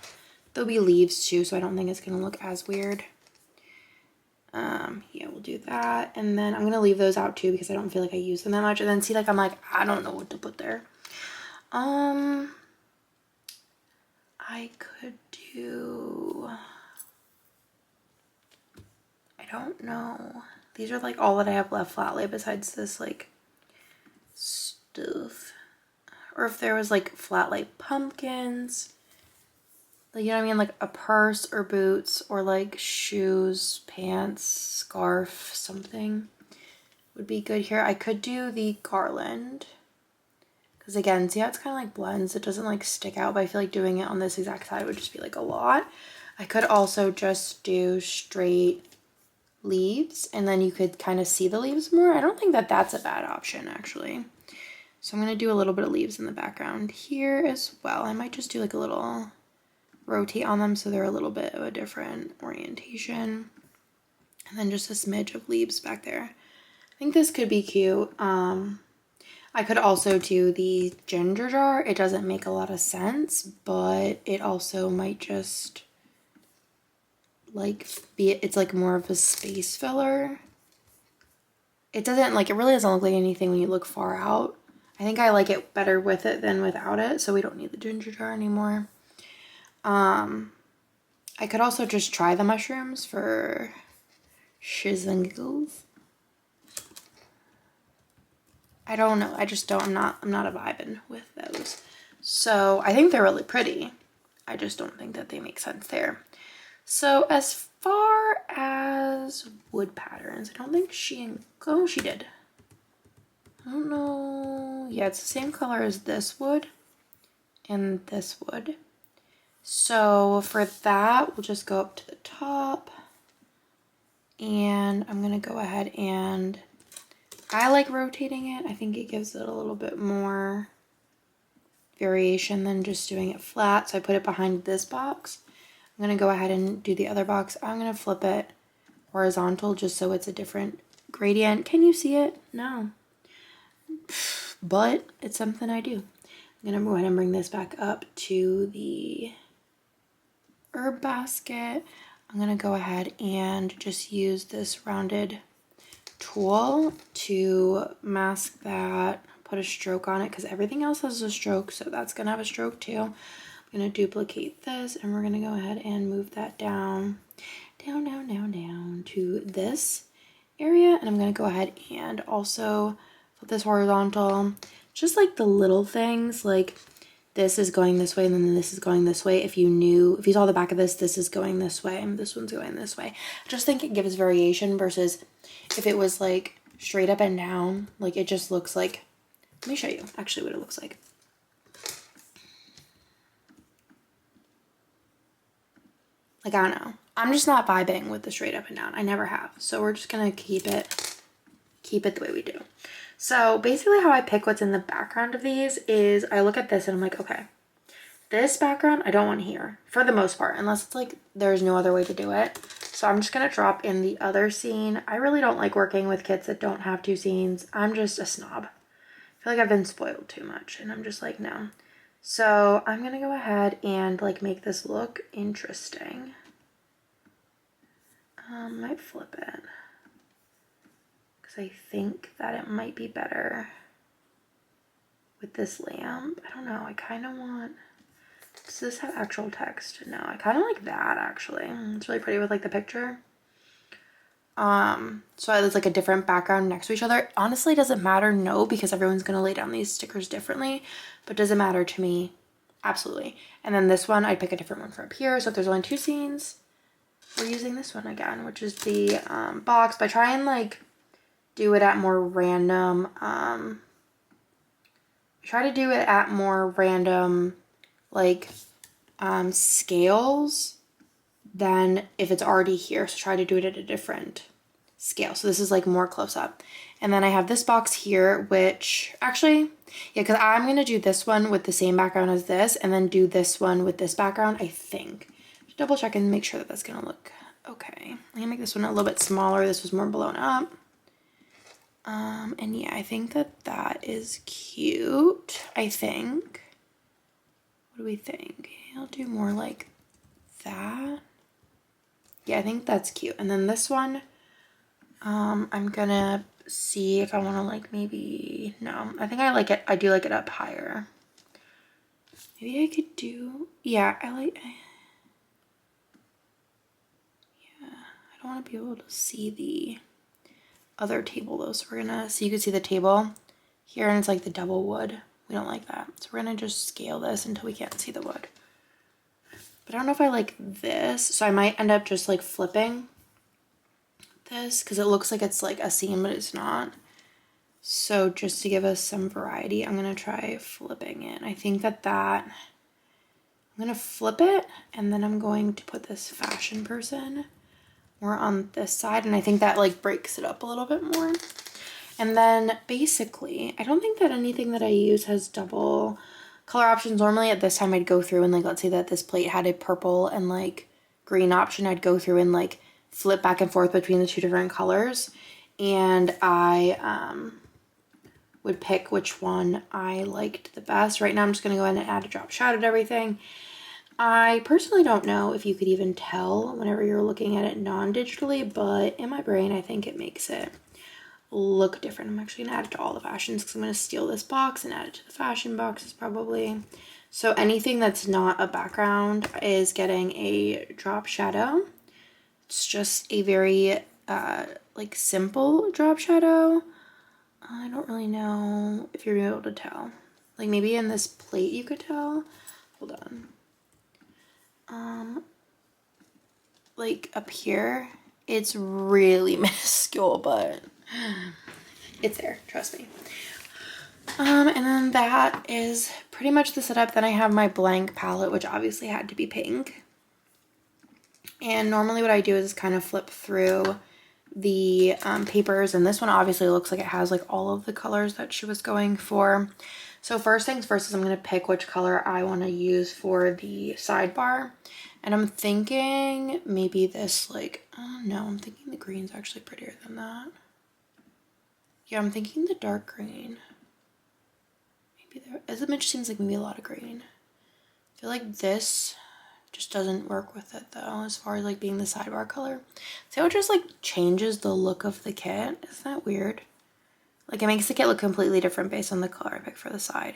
there'll be leaves too, so I don't think it's gonna look as weird. Yeah, we'll do that. And then I'm gonna leave those out too because I don't feel like I use them that much. And then see, like, I'm like, I don't know what to put there. I could do, I don't know. These are like all that I have left flat lay besides this like stuff. Or if there was like flat lay pumpkins. Like, you know what I mean? Like a purse or boots or like shoes, pants, scarf, something would be good here. I could do the garland. Because again, see how it's kind of like blends? It doesn't like stick out, but I feel like doing it on this exact side would just be like a lot. I could also just do straight leaves and then you could kind of see the leaves more. I don't think that that's a bad option actually. So I'm going to do a little bit of leaves in the background here as well. I might just do like a little rotate on them so they're a little bit of a different orientation. And then just a smidge of leaves back there. I think this could be cute. I could also do the ginger jar. It doesn't make a lot of sense, but it also might just like be, it's like more of a space filler. It doesn't like, it really doesn't look like anything when you look far out. I think I like it better with it than without it, so we don't need the ginger jar anymore. I could also just try the mushrooms for shiz and giggles. I don't know. I just don't, I'm not a vibing with those. So I think they're really pretty. I just don't think that they make sense there. So as far as wood patterns, I don't think she did. I don't know. Yeah, it's the same color as this wood and this wood. So for that, we'll just go up to the top and I'm gonna go ahead and, I like rotating it. I think it gives it a little bit more variation than just doing it flat. So I put it behind this box. I'm going to go ahead and do the other box. I'm going to flip it horizontal just so it's a different gradient. Can you see it? No. But it's something I do. I'm going to go ahead and bring this back up to the herb basket. I'm going to go ahead and just use this rounded tool to mask that, put a stroke on it because everything else has a stroke, so that's going to have a stroke too. I'm going to duplicate this and we're going to go ahead and move that down to this area, and I'm going to go ahead and also flip this horizontal. Just like the little things, like this is going this way and then this is going this way. If you saw the back of this is going this way and this one's going this way. I just think it gives variation versus if it was like straight up and down, like it just looks like, let me show you actually what it looks like. Like, I don't know. I'm just not vibing with the straight up and down. I never have. So we're just going to keep it the way we do. So basically how I pick what's in the background of these is I look at this and I'm like, okay, this background I don't want here for the most part, unless it's like there's no other way to do it. So I'm just going to drop in the other scene. I really don't like working with kits that don't have two scenes. I'm just a snob. I feel like I've been spoiled too much and I'm just like, no. So I'm going to go ahead and like make this look interesting. Might flip it because I think that it might be better with this lamp. I don't know. I kind of want, does this have actual text? No, I kind of like that actually. It's really pretty with like the picture. So there's like a different background next to each other. Honestly, does it matter? No, because everyone's going to lay down these stickers differently, but does it matter to me? Absolutely. And then this one, I'd pick a different one for up here. So if there's only two scenes, we're using this one again, which is the box. But I try and like do it at more random, like scales than if it's already here. So try to do it at a different scale. So this is like more close up. And then I have this box here, which actually, yeah, because I'm going to do this one with the same background as this and then do this one with this background, I think. Double check and make sure that that's going to look okay. I'm going to make this one a little bit smaller. This was more blown up. And yeah, I think that that is cute, I think. What do we think? I'll do more like that. Yeah, I think that's cute. And then this one, I'm gonna see if I want to like maybe, no, I think I like it. I do like it up higher. Maybe I could do, yeah, I want to be able to see the other table though, so we're gonna, so you can see the table here and it's like the double wood. We don't like that, so we're gonna just scale this until we can't see the wood. But I don't know if I like this, so I might end up just like flipping this because it looks like it's like a seam but it's not. So just to give us some variety, I'm gonna try flipping it. I think that I'm gonna flip it and then I'm going to put this fashion person more on this side, and I think that like breaks it up a little bit more. And then basically, I don't think that anything that I use has double color options. Normally at this time I'd go through and like, let's say that this plate had a purple and like green option, I'd go through and like flip back and forth between the two different colors, and I would pick which one I liked the best. Right now I'm just gonna go ahead and add a drop shadow to everything. I personally don't know if you could even tell whenever you're looking at it non-digitally, but in my brain, I think it makes it look different. I'm actually gonna add it to all the fashions because I'm gonna steal this box and add it to the fashion boxes probably. So anything that's not a background is getting a drop shadow. It's just a very like simple drop shadow. I don't really know if you're able to tell. Like maybe in this plate you could tell. Hold on. Like up here, it's really minuscule, but it's there, trust me. And then that is pretty much the setup. Then I have my blank palette, which obviously had to be pink. And normally what I do is kind of flip through the papers, and this one obviously looks like it has like all of the colors that she was going for. So first things first is I'm going to pick which color I want to use for the sidebar. And I'm thinking maybe this like, oh no, I'm thinking the green's actually prettier than that. Yeah, I'm thinking the dark green. Maybe there, as the image seems like maybe a lot of green. I feel like this just doesn't work with it though, as far as like being the sidebar color. See how it just like changes the look of the kit? Isn't that weird? Like it makes the kit look completely different based on the color I pick for the side.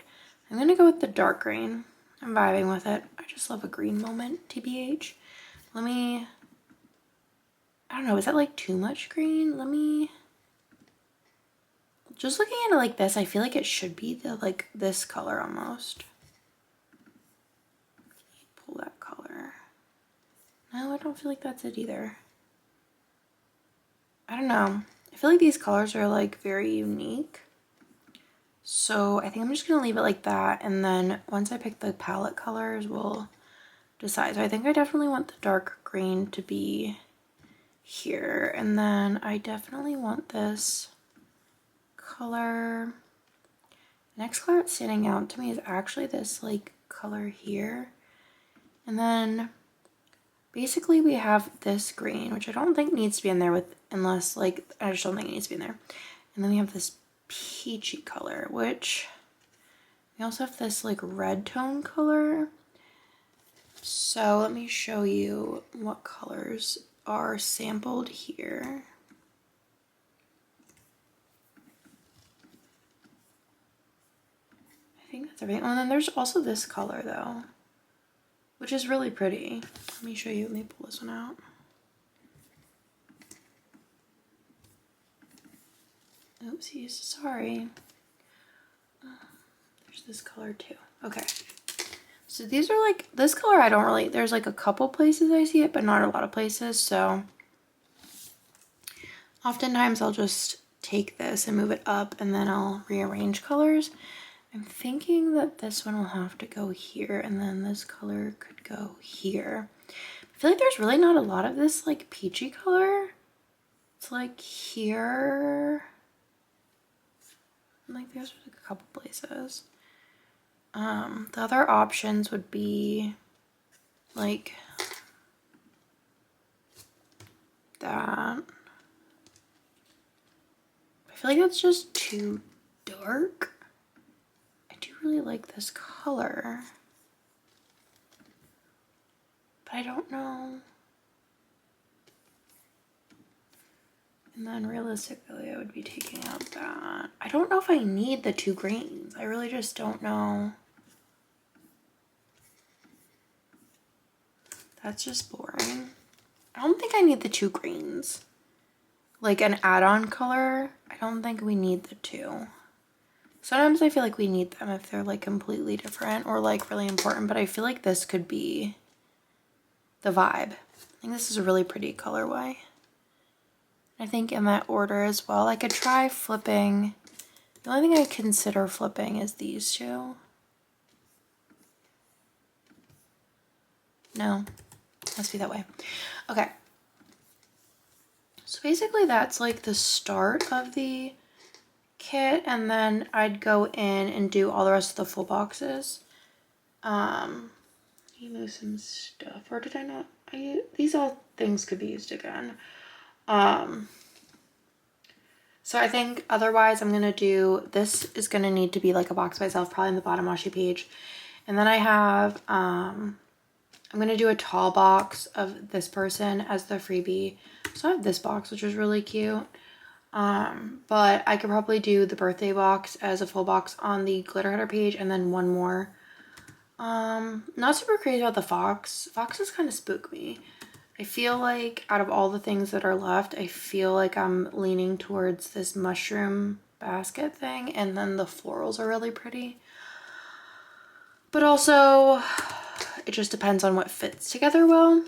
I'm gonna go with the dark green. I'm vibing with it. I just love a green moment, TBH. Let me, I don't know, is that like too much green? Let me, just looking at it like this, I feel like it should be the like this color almost. Pull that color. No, I don't feel like that's it either. I don't know. I feel like these colors are like very unique. So I think I'm just gonna leave it like that, and then once I pick the palette colors, we'll decide. So I think I definitely want the dark green to be here, and then I definitely want this color. Next color that's standing out to me is actually this like color here. And then basically we have this green, which I don't think needs to be in there with, unless like, I just don't think it needs to be in there. And then we have this peachy color, which we also have this like red tone color. So let me show you what colors are sampled here. I think that's everything. Oh, and then there's also this color though, which is really pretty. Let me show you, let me pull this one out. Oopsies, sorry. There's this color too. Okay. So these are like, this color I don't really, there's like a couple places I see it, but not a lot of places. So oftentimes I'll just take this and move it up and then I'll rearrange colors. I'm thinking that this one will have to go here and then this color could go here. I feel like there's really not a lot of this like peachy color. It's like here. Like there's like a couple places. The other options would be like that. I feel like that's just too dark. I do really like this color, but I don't know. And then realistically, I would be taking out that. I don't know if I need the two greens. I really just don't know. That's just boring. I don't think I need the two greens. Like an add-on color, I don't think we need the two. Sometimes I feel like we need them if they're like completely different or like really important, but I feel like this could be the vibe. I think this is a really pretty colorway. I think in that order as well. I could try flipping. The only thing I consider flipping is these two. No, must be that way. Okay. So basically that's like the start of the kit, and then I'd go in and do all the rest of the full boxes. You move some stuff, or did I not? These all things could be used again. So I think otherwise I'm gonna do, this is gonna need to be like a box by itself, probably in the bottom washi page. And then I have, I'm gonna do a tall box of this person as the freebie. So I have this box, which is really cute. But I could probably do the birthday box as a full box on the glitter header page, and then one more. Not super crazy about the fox. Foxes kind of spook me. I feel like out of all the things that are left, I feel like I'm leaning towards this mushroom basket thing, and then the florals are really pretty. But also, it just depends on what fits together well.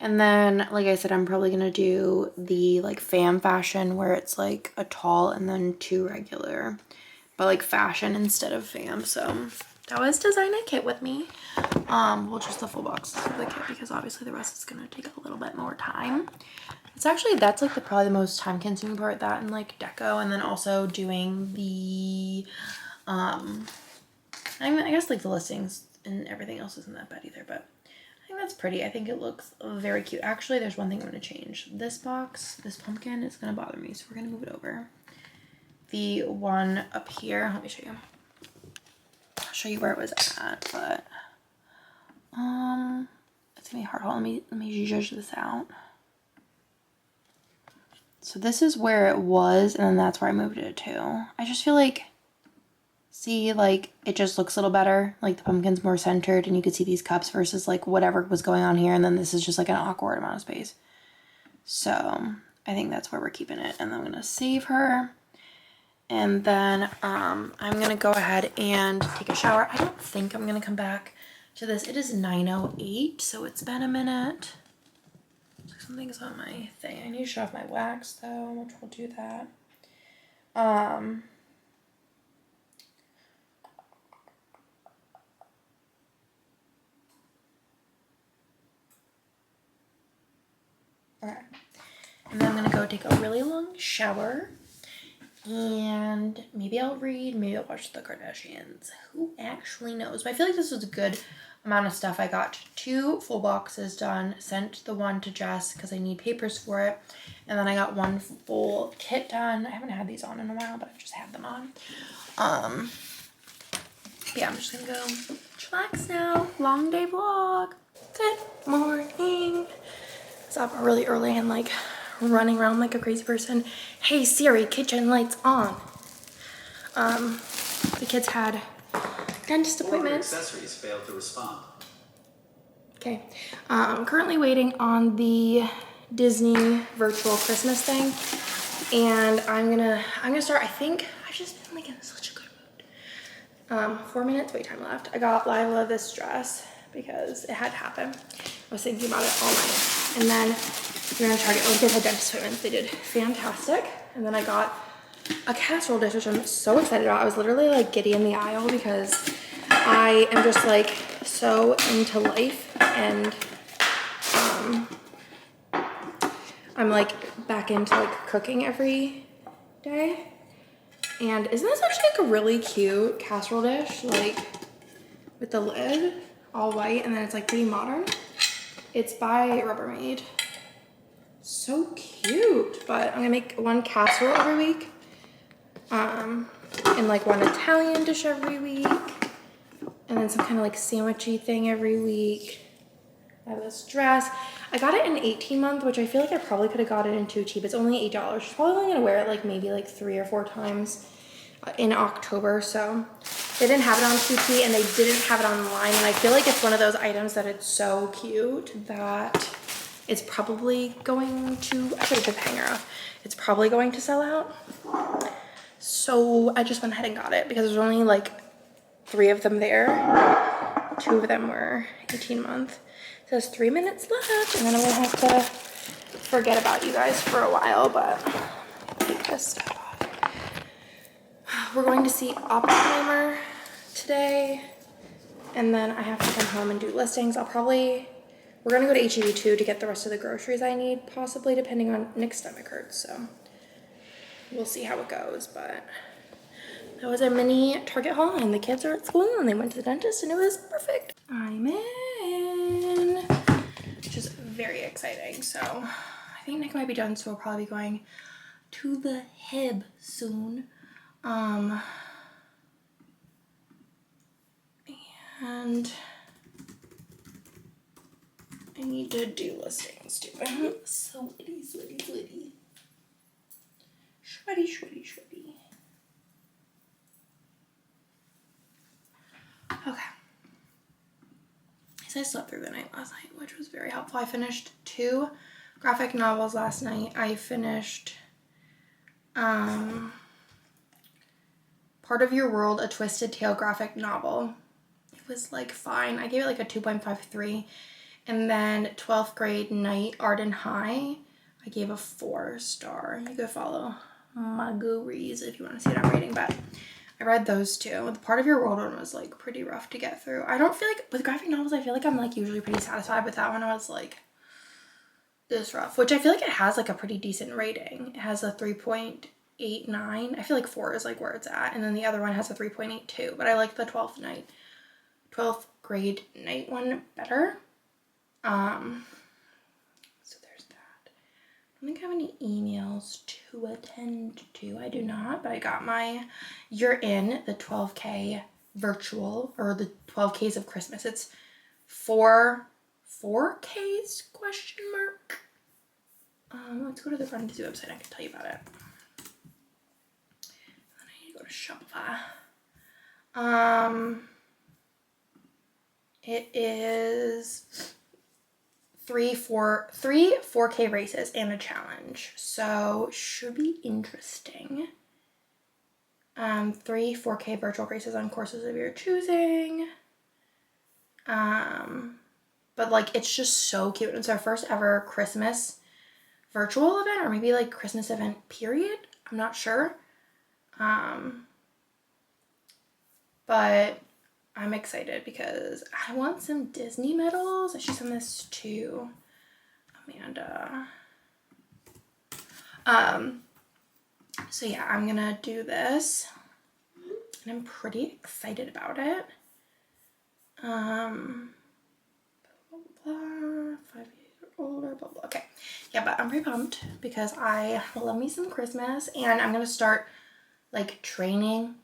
And then, like I said, I'm probably gonna do the like fam fashion where it's like a tall and then two regular, but like fashion instead of fam. So that was Design a Kit with me. Well, just the full box of the kit, because obviously the rest is gonna take a little bit more time. It's actually, that's like probably the most time consuming part, that and like deco, and then also doing the I guess like the listings and everything else isn't that bad either, but I think that's pretty. I think it looks very cute. Actually, there's one thing I'm going to change. This box, this pumpkin is going to bother me, so we're going to move it over. The one up here, let me show you. I'll show you where it was at, but it's going to be hard. Hold on, let me judge this out. So this is where it was, and then that's where I moved it to. I just feel like, see, like, it just looks a little better. Like, the pumpkin's more centered, and you could see these cups versus, like, whatever was going on here, and then this is just, like, an awkward amount of space. So, I think that's where we're keeping it. And then I'm going to save her. And then, I'm going to go ahead and take a shower. I don't think I'm going to come back to this. It is 9:08, so it's been a minute. Something's on my thing. I need to show off my wax though, which we'll do that. Okay. And then I'm gonna go take a really long shower. And maybe I'll read, maybe I'll watch the Kardashians. Who actually knows? But I feel like this was a good amount of stuff. I got 2 full boxes done, sent the one to Jess because I need papers for it, and then I got 1 full kit done. I haven't had these on in a while, but I've just had them on. Yeah, I'm just gonna go chillax now. Long day vlog. Good morning. It's up really early and like running around like a crazy person. Hey Siri, kitchen lights on. The kids had dentist appointments. Accessories failed to respond. Okay. I'm currently waiting on the Disney virtual Christmas thing. And I'm gonna start. I think I've just been like in such a good mood. 4 minutes wait time left. I got Lila this dress because it had to happen. I was thinking about it all night. And then we're gonna try to get the kids had dentist appointments. They did fantastic. And then I got a casserole dish, which I'm so excited about. I was literally like giddy in the aisle because I am just like so into life, and I'm like back into like cooking every day. And isn't this actually like a really cute casserole dish, like with the lid all white, and then it's like pretty modern. It's by Rubbermaid. So cute. But I'm gonna make 1 casserole every week, and like 1 Italian dish every week, and then some kind of like sandwichy thing every week. I have this dress. I got it in 18-month, which I feel like I probably could have got it in 2 cheap. It's only $8. She's probably only gonna wear it like maybe like 3 or 4 times in October. So they didn't have it on QT, and they didn't have it online. And I feel like it's one of those items that it's so cute that it's probably going to, I could have took the hanger off. It's probably going to sell out. So I just went ahead and got it because there's only like 3 of them there. 2 of them were 18-month. It says 3 minutes left, and then I'm gonna have to forget about you guys for a while, but take this stuff off. We're going to see Oppenheimer today, and then I have to come home and do listings. We're gonna go to H-E-B too to get the rest of the groceries I need, possibly, depending on Nick's stomach hurts, so we'll see how it goes. But that was a mini Target haul, and the kids are at school and they went to the dentist and it was perfect. I'm in, which is very exciting. So I think Nick might be done, so we'll probably be going to the Hib soon. And I need to do listings too. I'm so sweaty. Sweaty. Okay. So I slept through the night last night, which was very helpful. I finished 2 graphic novels last night. I finished Part of Your World, a Twisted Tale graphic novel. It was like fine. I gave it like a 2.53. And then 12th grade Night Arden High, I gave a 4-star. You could follow my gurus if you want to see what I'm reading, but I read those 2. The Part of Your World one was like pretty rough to get through. I don't feel like, with graphic novels, I feel like I'm like usually pretty satisfied with that one. I was like, this rough, which I feel like it has like a pretty decent rating. It has a 3.8 3.89. I feel like 4 is like where it's at. And then the other one has a 3.82, but I like the 12th grade night one better. So there's that. I don't think I have any emails to attend to. I do not, but I got my You're In, the 12K virtual, or the 12Ks of Christmas. It's 4Ks question mark. Let's go to the Run Busy website. I can tell you about it. And then I need to go to Shopify. It is 4K races and a challenge, so should be interesting. 3 4K virtual races on courses of your choosing. But like it's just so cute. It's our first ever Christmas virtual event, or maybe like Christmas event period. I'm not sure. But I'm excited because I want some Disney medals. I should send this to Amanda. So yeah, I'm gonna do this and I'm pretty excited about it. Blah, blah, blah, 5 years or older, blah, blah. Okay. Yeah, but I'm pretty pumped because I love me some Christmas, and I'm gonna start like training.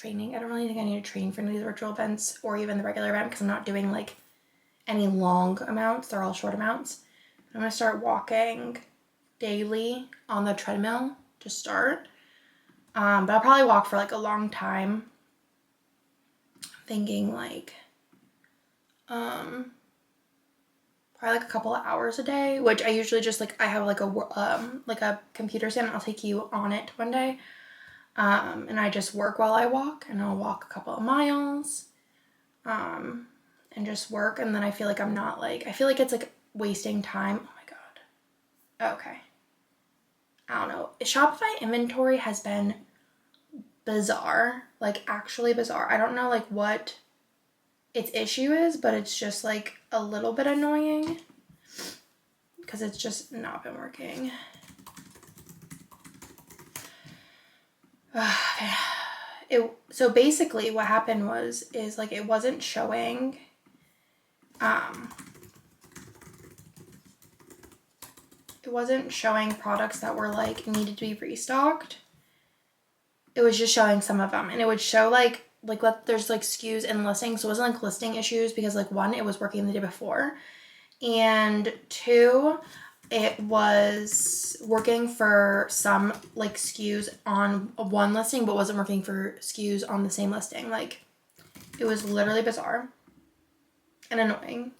I don't really think I need to train for any of these virtual events or even the regular event because I'm not doing like any long amounts. They're all short amounts. I'm gonna start walking daily on the treadmill to start. But I'll probably walk for like a long time. I'm thinking like probably like a couple of hours a day, which I usually just like, I have like a computer stand. I'll take you on it one day. And I just work while I walk, and I'll walk a couple of miles, and just work. And then I feel like I'm not like, I feel like it's like wasting time. Oh my God. Okay. I don't know. Shopify inventory has been bizarre, like actually bizarre. I don't know like what its issue is, but it's just like a little bit annoying because it's just not been working. So basically what happened is like it wasn't showing products that were like needed to be restocked. It was just showing some of them, and it would show like there's like SKUs and listings. So it wasn't like listing issues because like 1, it was working the day before, and 2, it was working for some like SKUs on one listing but wasn't working for SKUs on the same listing. Like it was literally bizarre and annoying.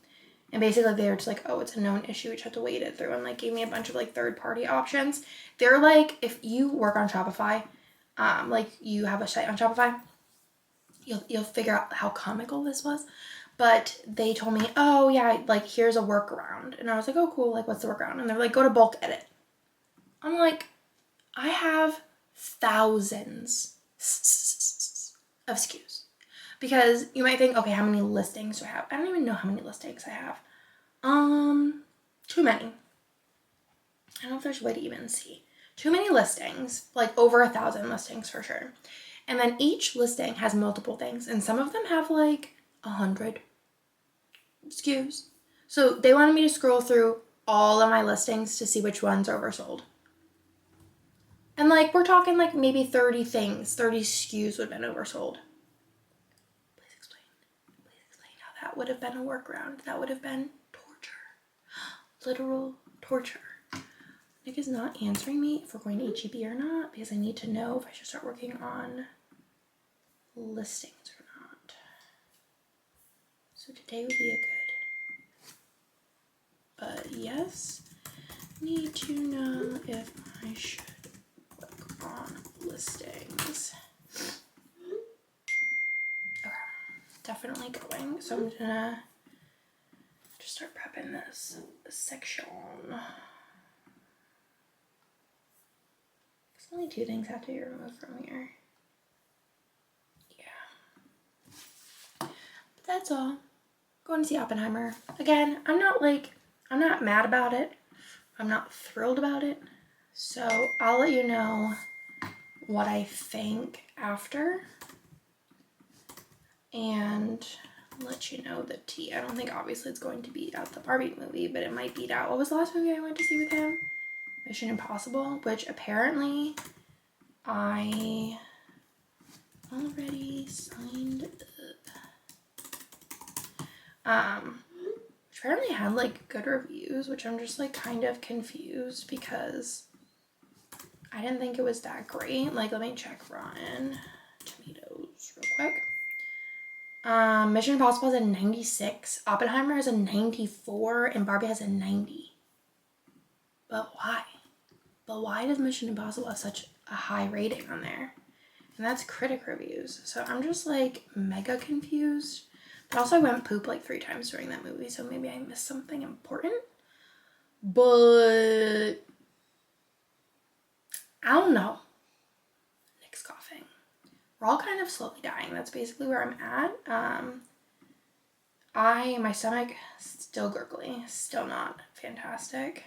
And basically they were just like, oh, it's a known issue, we just have to wait it through, and like gave me a bunch of like third-party options. They're like, if you work on Shopify, like you have a site on Shopify, you'll figure out how comical this was. But they told me, oh yeah, like here's a workaround. And I was like, oh cool, like what's the workaround? And they're like, go to bulk edit. I'm like, I have thousands of SKUs. Because you might think, okay, how many listings do I have? I don't even know how many listings I have. Too many. I don't know if there's a way to even see. Too many listings, like over 1,000 listings for sure. And then each listing has multiple things, and some of them have like 100 SKUs. So they wanted me to scroll through all of my listings to see which ones are oversold. And like we're talking like maybe 30 SKUs would have been oversold. Please explain how that would have been a workaround. That would have been torture. Literal torture. Nick is not answering me if we're going to HEB or not, because I need to know if I should start working on listings or not. So today would be a good, but yes, need to know if I should work on listings. Okay, definitely going. So I'm gonna just start prepping this section. There's only 2 things have to be removed from here. Yeah. But that's all. Going to see Oppenheimer. Again, I'm not mad about it. I'm not thrilled about it. So I'll let you know what I think after and let you know the tea. I don't think obviously it's going to beat out the Barbie movie, but it might beat out, what was the last movie I went to see with him? Mission Impossible, which apparently I already signed up. Which apparently had like good reviews, which I'm just like kind of confused because I didn't think it was that great. Like, let me check Rotten Tomatoes real quick. Mission Impossible has a 96, Oppenheimer has a 94, and Barbie has a 90. But why? But why does Mission Impossible have such a high rating on there? And that's critic reviews. So I'm just like mega confused. But also I went poop like 3 times during that movie, so maybe I missed something important. But I don't know. Nick's coughing. We're all kind of slowly dying. That's basically where I'm at. My stomach still gurgly, still not fantastic.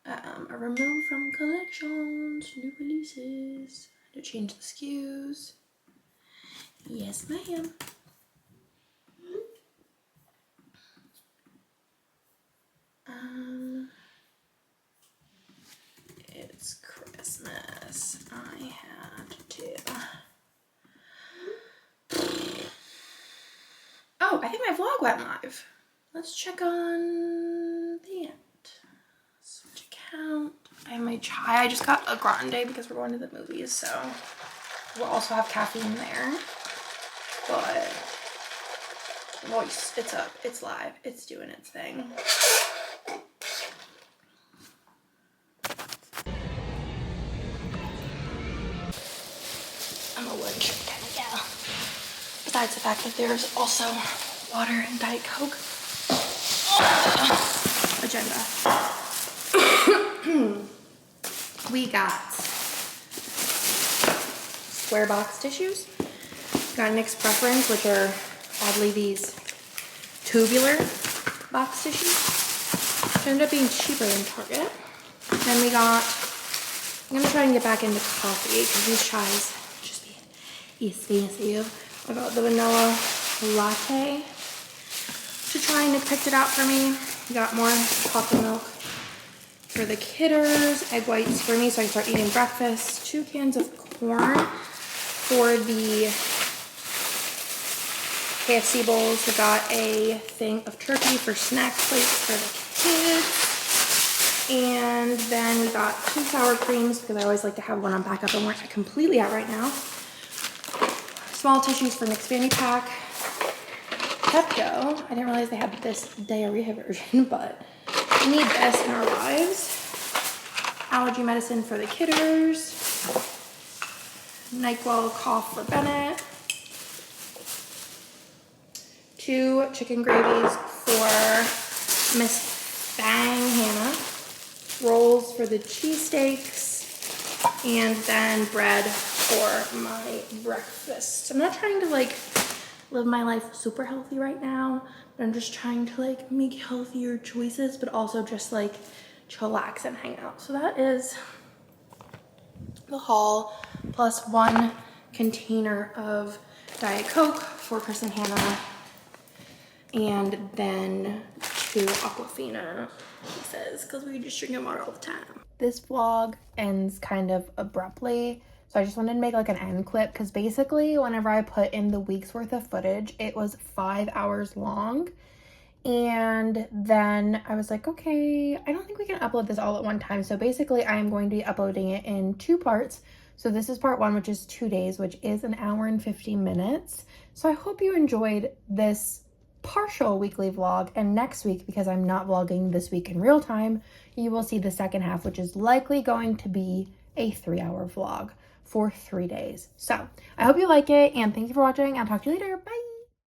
A remove from collections, new releases. I had to change the SKUs. Yes, ma'am. It's Christmas. I had to. Oh, I think my vlog went live. Let's check on the end. Switch account. I have my chai. I just got a grande because we're going to the movies, so we'll also have caffeine there. But voice, it's up, it's live, it's doing its thing. I'm a wood chip kind of gal. Besides the fact that there's also water and Diet Coke. Agenda. We got square box tissues. Got Nick's Preference, which are oddly these tubular box tissues. They ended up being cheaper than Target. Then we got, I'm gonna try and get back into coffee because these chais just be expensive. I got the vanilla latte to try, and Nick picked it out for me. We got more chocolate milk for the kidders, egg whites for me so I can start eating breakfast, 2 cans of corn for the KFC bowls. We got a thing of turkey for snack plates for the kids. And then we got 2 sour creams because I always like to have one on backup and we're completely out right now. Small tissues for Nick's fanny pack. Pepto. I didn't realize they had this diarrhea version, but we need this in our lives. Allergy medicine for the kidders. NyQuil cough for Bennett. 2 chicken gravies for Miss Bang Hannah. Rolls for the cheesesteaks. And then bread for my breakfast. I'm not trying to like live my life super healthy right now, but I'm just trying to like make healthier choices, but also just like chillax and hang out. So that is the haul, plus 1 container of Diet Coke for Chris and Hannah, and then 2 Aquafina pieces because we just drink them all the time. This vlog ends kind of abruptly, so I just wanted to make like an end clip because basically whenever I put in the week's worth of footage, it was 5 hours long. And then I was like, okay, I don't think we can upload this all at one time. So basically I am going to be uploading it in 2 parts. So this is part 1, which is 2 days, which is 1 hour and 50 minutes. So I hope you enjoyed this partial weekly vlog, and next week, because I'm not vlogging this week in real time, you will see the second half, which is likely going to be a 3-hour vlog for 3 days. So I hope you like it, and thank you for watching. I'll talk to you later. Bye.